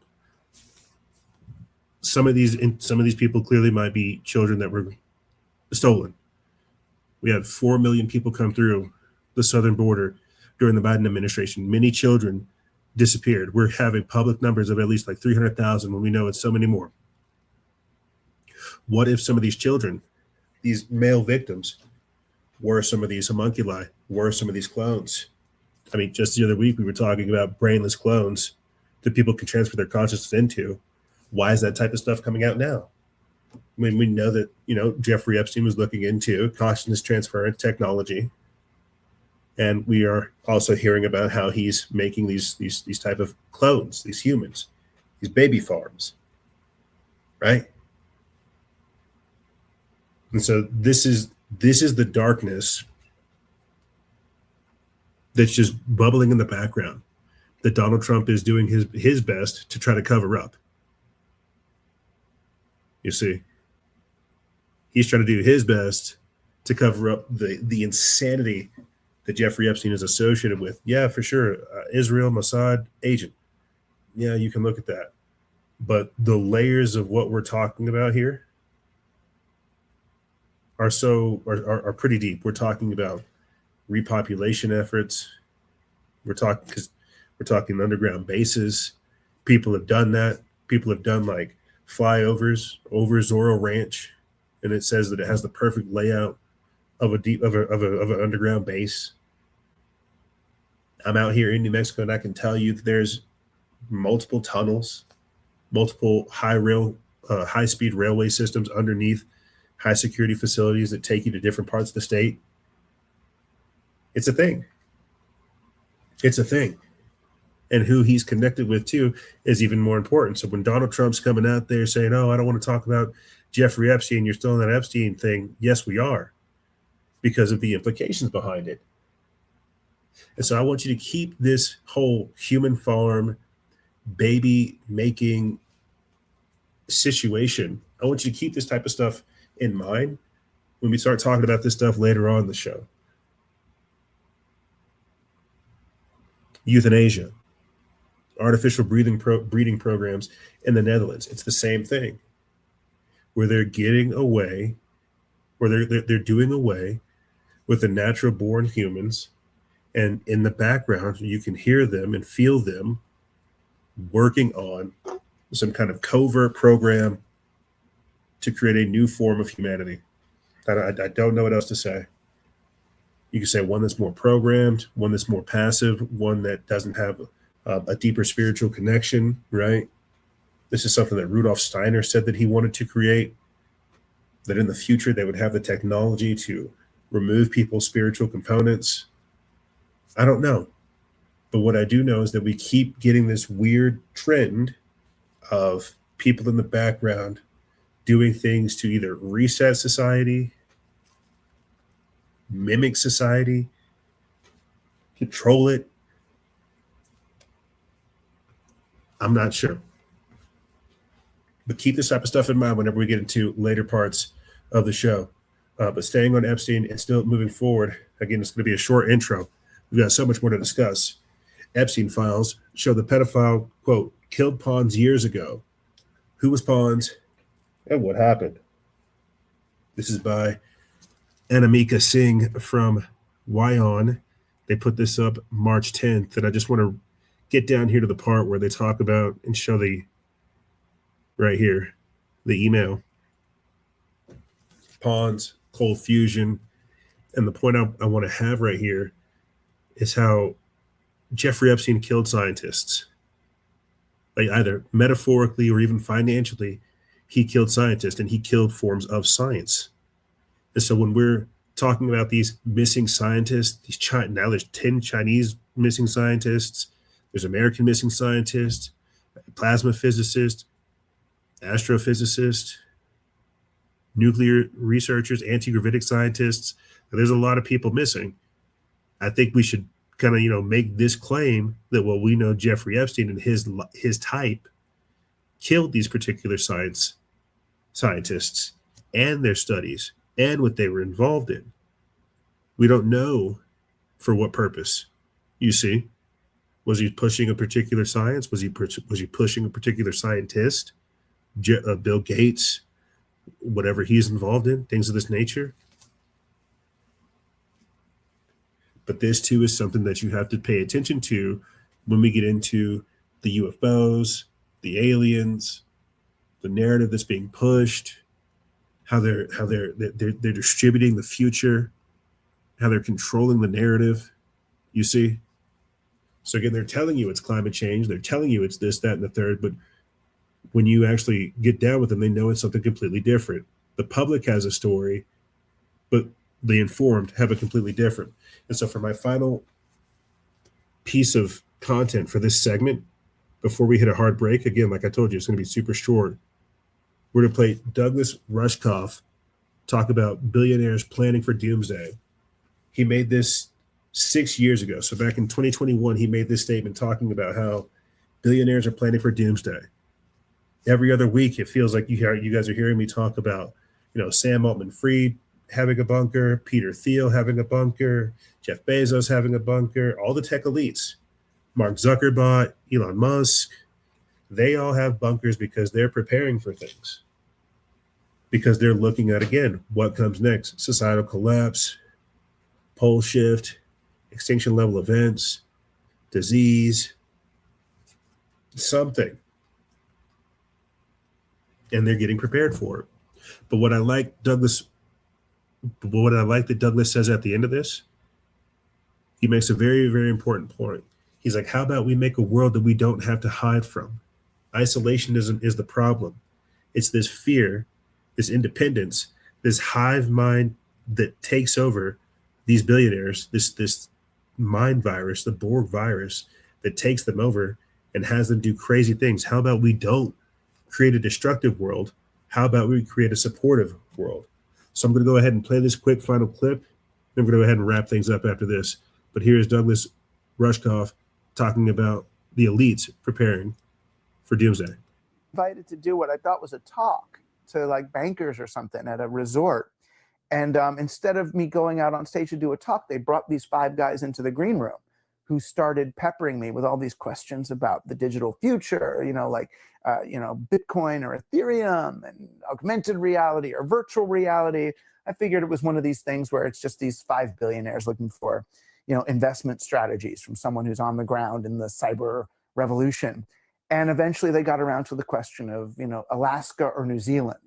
Some of these people clearly might be children that were stolen. We had 4 million people come through the southern border during the Biden administration. Many children disappeared. We're having public numbers of at least like 300,000 when we know it's so many more. What if some of these children, these male victims, were some of these homunculi, were some of these clones? I mean, just the other week we were talking about brainless clones that people can transfer their consciousness into. Why is that type of stuff coming out now? I mean, we know that, Jeffrey Epstein was looking into consciousness transference technology. And we are also hearing about how he's making these type of clones, these humans, these baby farms, right? And so this is the darkness that's just bubbling in the background that Donald Trump is doing his best to try to cover up. You see, he's trying to do his best to cover up the insanity that Jeffrey Epstein is associated with. Yeah, for sure. Israel, Mossad, agent. Yeah, you can look at that. But the layers of what we're talking about here are pretty deep. We're talking about repopulation efforts. We're talking underground bases. People have done that. People have done like flyovers over Zorro Ranch, and it says that it has the perfect layout of an underground base. I'm out here in New Mexico, and I can tell you that there's multiple tunnels, multiple high-speed railway systems underneath high security facilities that take you to different parts of the state. It's a thing. It's a thing. And who he's connected with too is even more important. So when Donald Trump's coming out there saying, "Oh, I don't want to talk about Jeffrey Epstein," you're still in that Epstein thing. Yes, we are, because of the implications behind it. And so I want you to keep this whole human farm, baby making situation. I want you to keep this type of stuff in mind when we start talking about this stuff later on in the show. Euthanasia, artificial breeding programs in the Netherlands. It's the same thing, where they're getting away, where they're doing away with the natural born humans. And in the background, you can hear them and feel them working on some kind of covert program to create a new form of humanity. I don't know what else to say. You can say one that's more programmed, one that's more passive, one that doesn't have a deeper spiritual connection, right? This is something that Rudolf Steiner said that he wanted to create, that in the future they would have the technology to remove people's spiritual components. I don't know. But what I do know is that we keep getting this weird trend of people in the background doing things to either reset society, mimic society, control it. I'm not sure. But keep this type of stuff in mind whenever we get into later parts of the show. But staying on Epstein and still moving forward, again, it's going to be a short intro. We've got so much more to discuss. Epstein files show the pedophile, quote, killed Pons years ago. Who was Pons and what happened? This is by Anamika Singh from Wyon. They put this up March 10th, and I just want to get down here to the part where they talk about and show right here, the email. Pons, cold fusion. And the point I want to have right here is how Jeffrey Epstein killed scientists. Like either metaphorically or even financially, he killed scientists and he killed forms of science. And so when we're talking about these missing scientists, now there's 10 Chinese missing scientists, there's American missing scientists, plasma physicists, astrophysicists, nuclear researchers, anti-gravitic scientists. There's a lot of people missing. I think we should kind of, make this claim that, well, we know Jeffrey Epstein and his type killed these particular scientists and their studies and what they were involved in. We don't know for what purpose. You see, was he pushing a particular science? Was he pushing a particular scientist? Bill Gates, whatever he's involved in, things of this nature. But this too is something that you have to pay attention to when we get into the UFOs, the aliens, the narrative that's being pushed, how they're distributing the future, how they're controlling the narrative. You see? So again, they're telling you it's climate change. They're telling you it's this, that, and the third. But when you actually get down with them, they know it's something completely different. The public has a story, but the informed have a completely different. And so for my final piece of content for this segment, before we hit a hard break, again, like I told you, it's going to be super short. We're going to play Douglas Rushkoff talk about billionaires planning for doomsday. He made this 6 years ago. So back in 2021, he made this statement talking about how billionaires are planning for doomsday. Every other week, it feels like you guys are hearing me talk about, Sam Altman-Fried having a bunker, Peter Thiel having a bunker, Jeff Bezos having a bunker, all the tech elites, Mark Zuckerberg, Elon Musk, they all have bunkers because they're preparing for things. Because they're looking at, again, what comes next: societal collapse, pole shift, extinction level events, disease, something. And they're getting prepared for it. But what I like that Douglas says at the end of this, he makes a very, very important point. He's like, how about we make a world that we don't have to hide from? Isolationism is the problem. It's this fear, this independence, this hive mind that takes over these billionaires, this mind virus, the Borg virus that takes them over and has them do crazy things. How about we don't create a destructive world? How about we create a supportive world? So I'm going to go ahead and play this quick final clip. I'm going to go ahead and wrap things up after this. But here's Douglas Rushkoff talking about the elites preparing for doomsday. Invited to do what I thought was a talk to like bankers or something at a resort. And instead of me going out on stage to do a talk, they brought these 5 guys into the green room who started peppering me with all these questions about the digital future, Bitcoin or Ethereum and augmented reality or virtual reality. I figured it was one of these things where it's just these 5 billionaires looking for, investment strategies from someone who's on the ground in the cyber revolution. And eventually they got around to the question of, Alaska or New Zealand.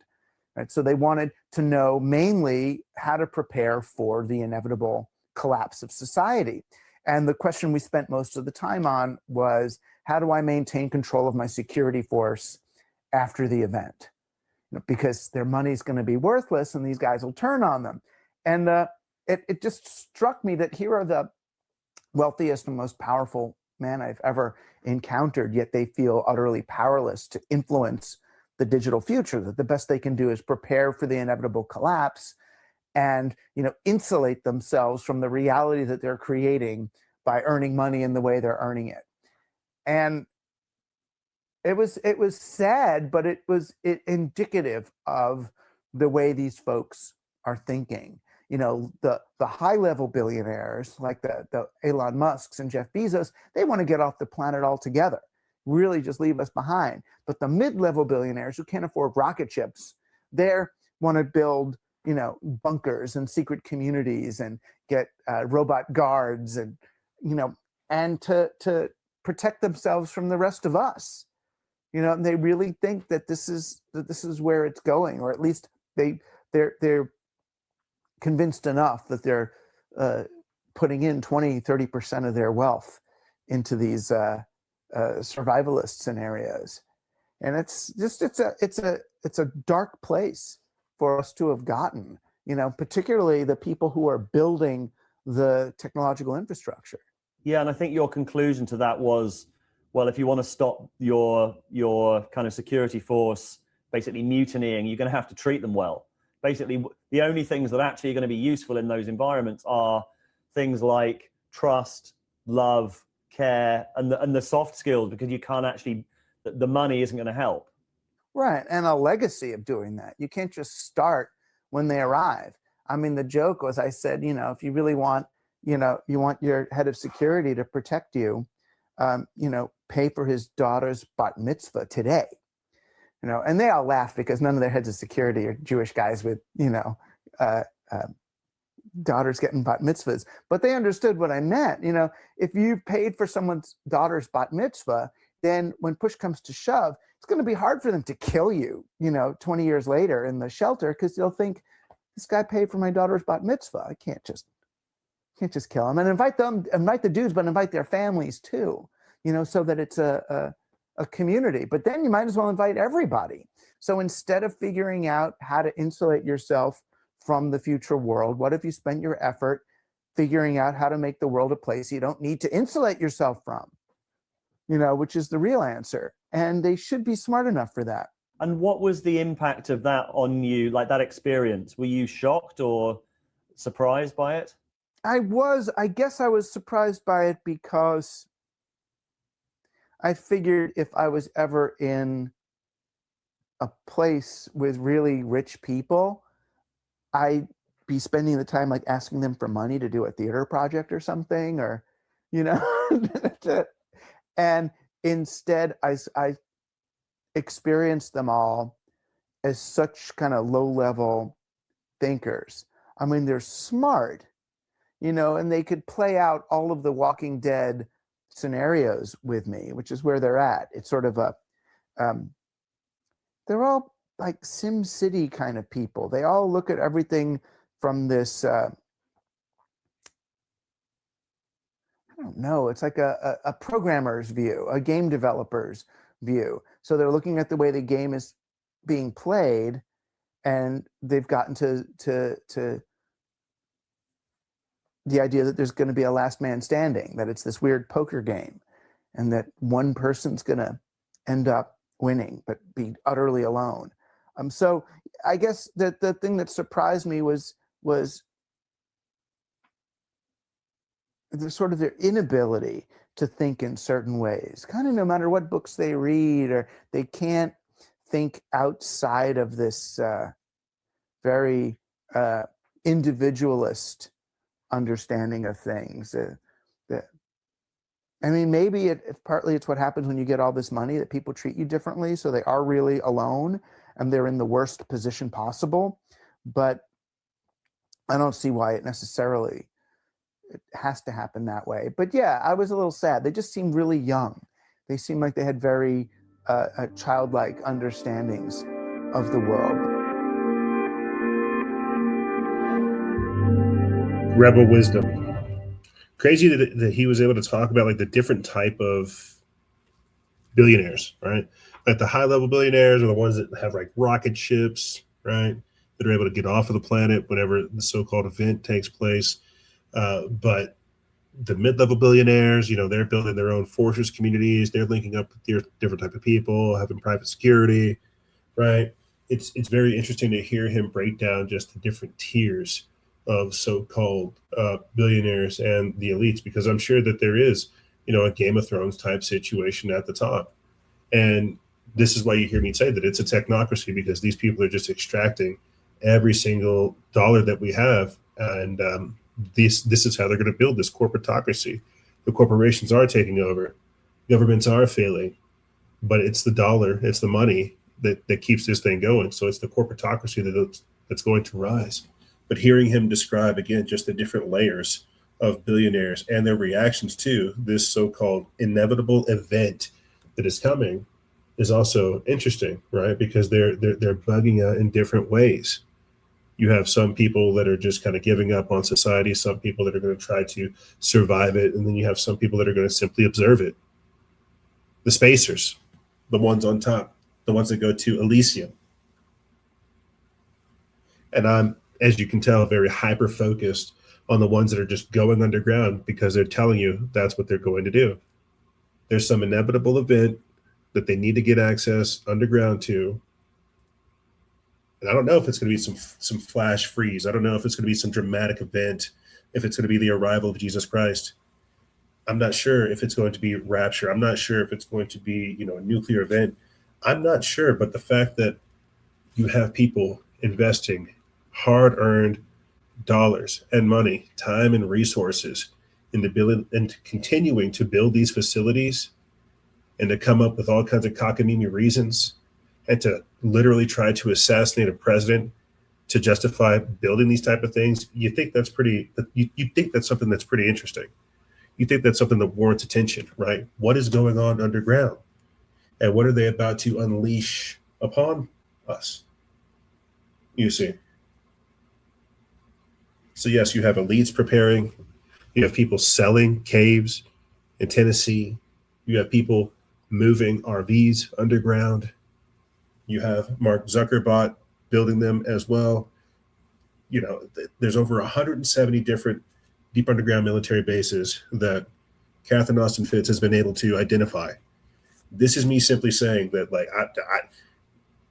Right? So they wanted to know mainly how to prepare for the inevitable collapse of society. And the question we spent most of the time on was, how do I maintain control of my security force after the event? Because their money's going to be worthless and these guys will turn on them. And it just struck me that here are the wealthiest and most powerful men I've ever encountered, yet they feel utterly powerless to influence the digital future, that the best they can do is prepare for the inevitable collapse and insulate themselves from the reality that they're creating by earning money in the way they're earning it. And it was sad, but it was indicative of the way these folks are thinking. The high level billionaires like the Elon Musks and Jeff Bezos, they want to get off the planet altogether, really just leave us behind. But the mid-level billionaires who can't afford rocket ships, they want to build bunkers and secret communities and get robot guards and to protect themselves from the rest of us. And they really think that this is where it's going, or at least they're convinced enough that they're putting in 20-30% of their wealth into these survivalist scenarios. And it's a dark place for us to have gotten, particularly the people who are building the technological infrastructure. Yeah, and I think your conclusion to that was, well, if you want to stop your kind of security force basically mutinying, you're going to have to treat them well. Basically, the only things that actually are going to be useful in those environments are things like trust, love, care, and the soft skills, because you can't actually, the money isn't going to help. Right, and a legacy of doing that. You can't just start when they arrive. I mean, the joke was, I said, if you really want, you want your head of security to protect you, pay for his daughter's bat mitzvah today. And they all laugh because none of their heads of security are Jewish guys with, daughters getting bat mitzvahs. But they understood what I meant. If you paid for someone's daughter's bat mitzvah, then when push comes to shove, it's going to be hard for them to kill you, 20 years later in the shelter, because they'll think, this guy paid for my daughter's bat mitzvah. I can't just kill him. And invite the dudes, but invite their families too, so that it's a community. But then you might as well invite everybody. So instead of figuring out how to insulate yourself from the future world, what if you spent your effort figuring out how to make the world a place you don't need to insulate yourself from, which is the real answer. And they should be smart enough for that. And what was the impact of that on you, like that experience? Were you shocked or surprised by it? I guess I was surprised by it because I figured if I was ever in a place with really rich people, I'd be spending the time like asking them for money to do a theater project or something, or, you know, and instead I experienced them all as such kind of low level thinkers. I mean, they're smart, you know, and they could play out all of the Walking Dead scenarios with me, which is where they're at. It's sort of a, they're all like Sim City kind of people. They all look at everything from this, I don't know, it's like a programmer's view, a game developer's view. So they're looking at the way the game is being played, and they've gotten to the idea that there's going to be a last man standing, that it's this weird poker game, and that one person's going to end up winning but be utterly alone. So I guess that the thing that surprised me was the sort of their inability to think in certain ways. Kind of no matter what books they read, or they can't think outside of this very individualist understanding of things. I mean, maybe partly it's what happens when you get all this money, that people treat you differently, so they are really alone and they're in the worst position possible. But I don't see why it has to happen that way. But yeah, I was a little sad. They just seemed really young. They seemed like they had very childlike understandings of the world. Rebel wisdom. Crazy that he was able to talk about like the different type of billionaires, right? Like the high level billionaires are the ones that have like rocket ships, right? That are able to get off of the planet whenever the so-called event takes place. But the mid-level billionaires, you know, they're building their own fortress communities. They're linking up with different type of people, having private security, right? It's very interesting to hear him break down just the different tiers of so-called billionaires and the elites, because I'm sure that there is, you know, a Game of Thrones type situation at the top. And this is why you hear me say that it's a technocracy, because these people are just extracting every single dollar that we have. And this is how they're going to build this corporatocracy. The corporations are taking over. Governments are failing. But it's the dollar, it's the money that keeps this thing going. So it's the corporatocracy that's going to rise. But hearing him describe, again, just the different layers of billionaires and their reactions to this so-called inevitable event that is coming is also interesting, right? Because they're bugging out in different ways. You have some people that are just kind of giving up on society, some people that are going to try to survive it, and then you have some people that are going to simply observe it. The spacers, the ones on top, the ones that go to Elysium. And I'm, as you can tell, very hyper-focused on the ones that are just going underground, because they're telling you that's what they're going to do. There's some inevitable event that they need to get access underground to. And I don't know if it's going to be some flash freeze. I don't know if it's going to be some dramatic event, if it's going to be the arrival of Jesus Christ. I'm not sure if it's going to be rapture. I'm not sure if it's going to be, you know, a nuclear event. I'm not sure. But the fact that you have people investing hard-earned dollars and money, time and resources into continuing to build these facilities, and to come up with all kinds of cockamamie reasons, and to literally try to assassinate a president to justify building these type of things, you think that's you think that's something that's pretty interesting. You think that's something that warrants attention, right? What is going on underground? And what are they about to unleash upon us? You see. So yes, you have elites preparing. You have people selling caves in Tennessee. You have people moving RVs underground. You have Mark Zuckerberg building them as well. You know, there's over 170 different deep underground military bases that Catherine Austin Fitts has been able to identify. This is me simply saying that, like,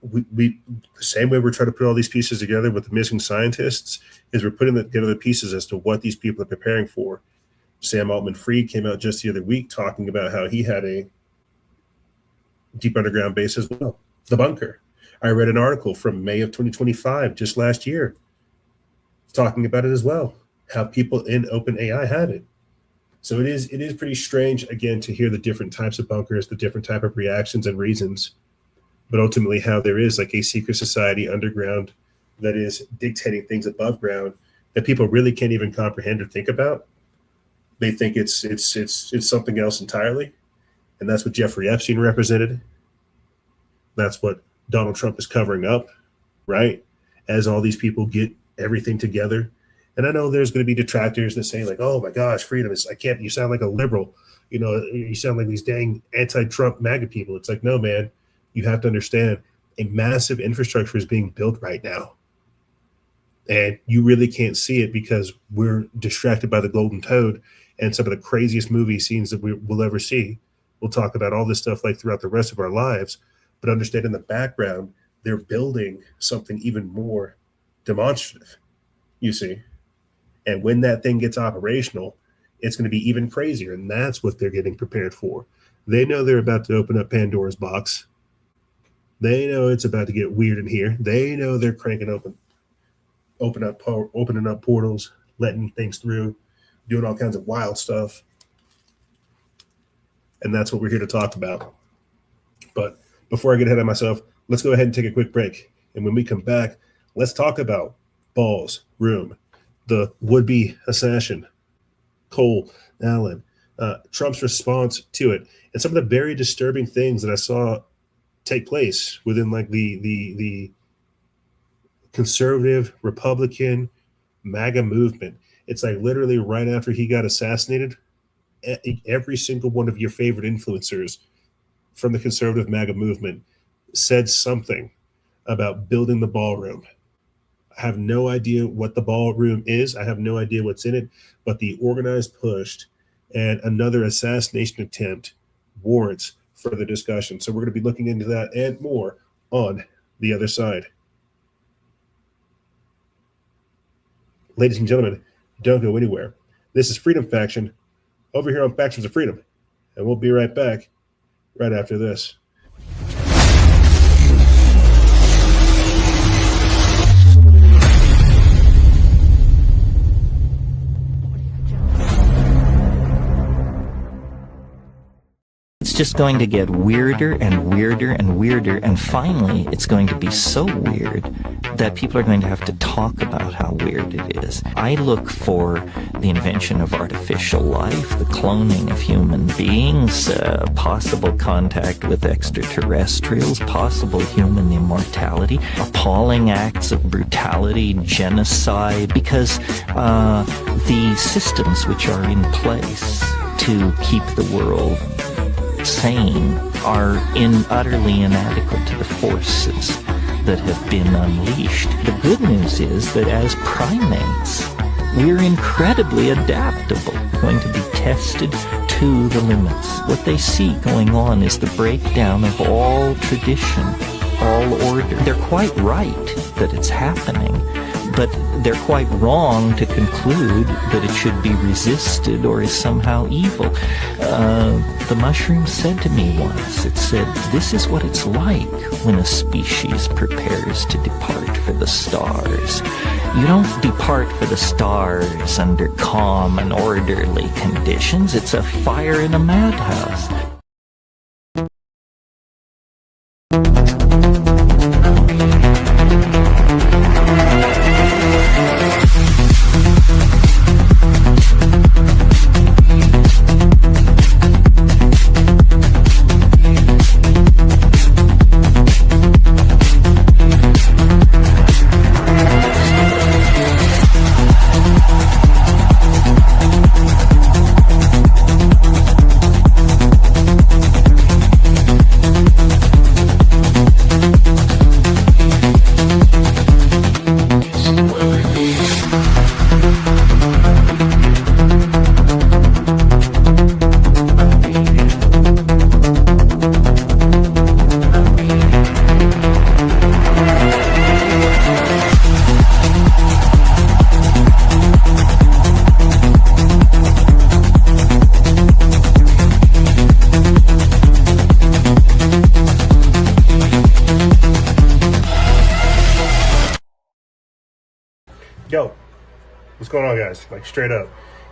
we the same way we're trying to put all these pieces together with the missing scientists is we're putting together the pieces as to what these people are preparing for. Sam Altman-Fried came out just the other week talking about how he had a deep underground base as well, the bunker. I read an article from May of 2025, just last year, talking about it as well, how people in OpenAI have it. So it is pretty strange, again, to hear the different types of bunkers, the different type of reactions and reasons, but ultimately how there is like a secret society underground that is dictating things above ground that people really can't even comprehend or think about. They think it's something else entirely. And that's what Jeffrey Epstein represented. That's what Donald Trump is covering up, right? As all these people get everything together. And I know there's going to be detractors that say like, oh my gosh, freedom is, you sound like a liberal. You know, you sound like these dang anti-Trump MAGA people. It's like, no, man, you have to understand a massive infrastructure is being built right now. And you really can't see it because we're distracted by the golden toad and some of the craziest movie scenes that we'll ever see. We'll talk about all this stuff like throughout the rest of our lives, but understand in the background, they're building something even more demonstrative, you see. And when that thing gets operational, it's going to be even crazier. And that's what they're getting prepared for. They know they're about to open up Pandora's box. They know it's about to get weird in here. They know they're cranking opening up portals, letting things through, doing all kinds of wild stuff. And that's what we're here to talk about. But before I get ahead of myself, let's go ahead and take a quick break. And when we come back, let's talk about Ball's room, the would-be assassin, Cole Allen, Trump's response to it, and some of the very disturbing things that I saw take place within like the conservative Republican MAGA movement. It's like literally right after he got assassinated, every single one of your favorite influencers from the conservative MAGA movement said something about building the ballroom. I have no idea what the ballroom is. I have no idea what's in it, but the organized push and another assassination attempt warrants further discussion. So we're going to be looking into that and more on the other side. Ladies and gentlemen, don't go anywhere. This is Freedom Faction over here on Factions of Freedom, and we'll be right back right after this. It's just going to get weirder and weirder and weirder, and finally it's going to be so weird that people are going to have to talk about how weird it is. I look for the invention of artificial life, the cloning of human beings, possible contact with extraterrestrials, possible human immortality, appalling acts of brutality, genocide, because the systems which are in place to keep the world sane are utterly inadequate to the forces that have been unleashed. The good news is that as primates, we're incredibly adaptable, going to be tested to the limits. What they see going on is the breakdown of all tradition, all order. They're quite right that it's happening, but they're quite wrong to conclude that it should be resisted or is somehow evil. The mushroom said to me once, it said, this is what it's like when a species prepares to depart for the stars. You don't depart for the stars under calm and orderly conditions. It's a fire in a madhouse. what's going on, guys? Like, straight up.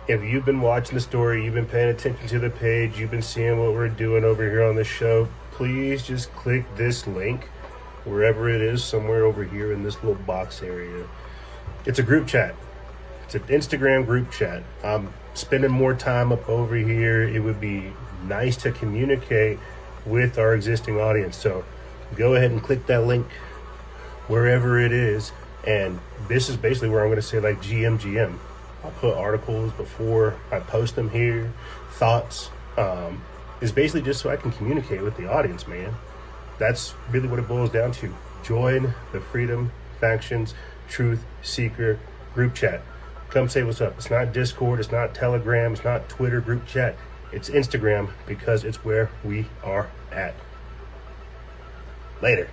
If you've been watching the story, you've been paying attention to the page, you've been seeing what we're doing over here on this show, please just click this link, wherever it is, somewhere over here in this little box area. It's a group chat. It's an Instagram group chat. I'm spending more time up over here. It would be nice to communicate with our existing audience. So go ahead and click that link wherever it is. And this is basically where I'm going to say, like, GM. I'll put articles before I post them here. Thoughts. Is basically just so I can communicate with the audience, man. That's really what it boils down to. Join the Freedom Factions Truth Seeker group chat. Come say what's up. It's not Discord, it's not Telegram, it's not Twitter group chat. It's Instagram, because it's where we are at. Later.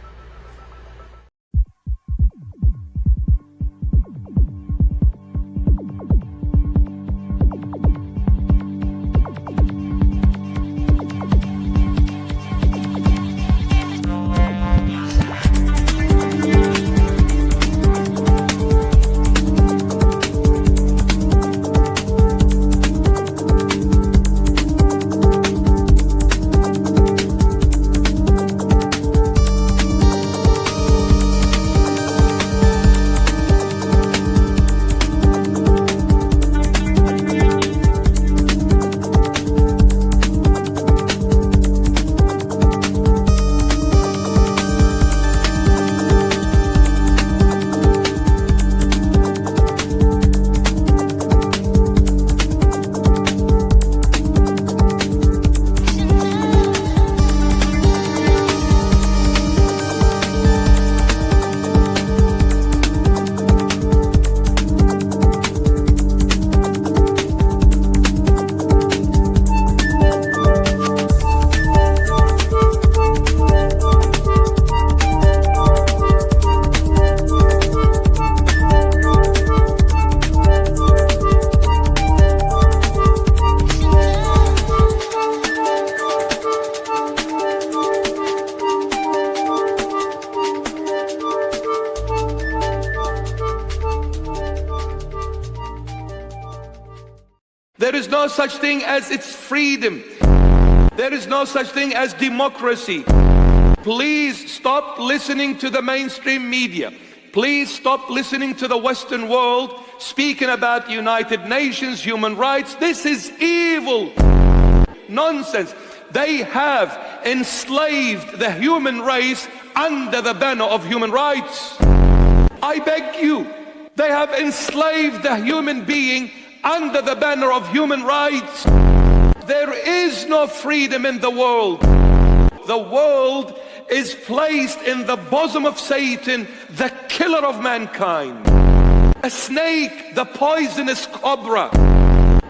There is no such thing as its freedom. There is no such thing as democracy. Please stop listening to the mainstream media. Please stop listening to the Western world speaking about United Nations, human rights. This is evil. Nonsense. They have enslaved the human race under the banner of human rights. I beg you, they have enslaved the human being under the banner of human rights. There is no freedom in the world. The world is placed in the bosom of Satan, the killer of mankind. A snake, the poisonous cobra.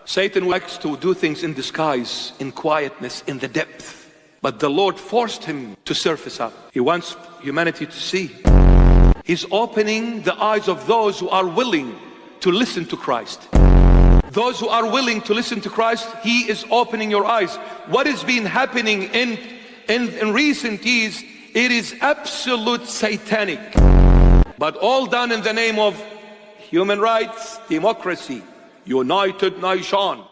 Satan likes to do things in disguise, in quietness, in the depth. But the Lord forced him to surface up. He wants humanity to see. He's opening the eyes of those who are willing to listen to Christ. Those who are willing to listen to Christ, He is opening your eyes. What has been happening in recent years, it is absolute satanic. But all done in the name of human rights, democracy, United Nation.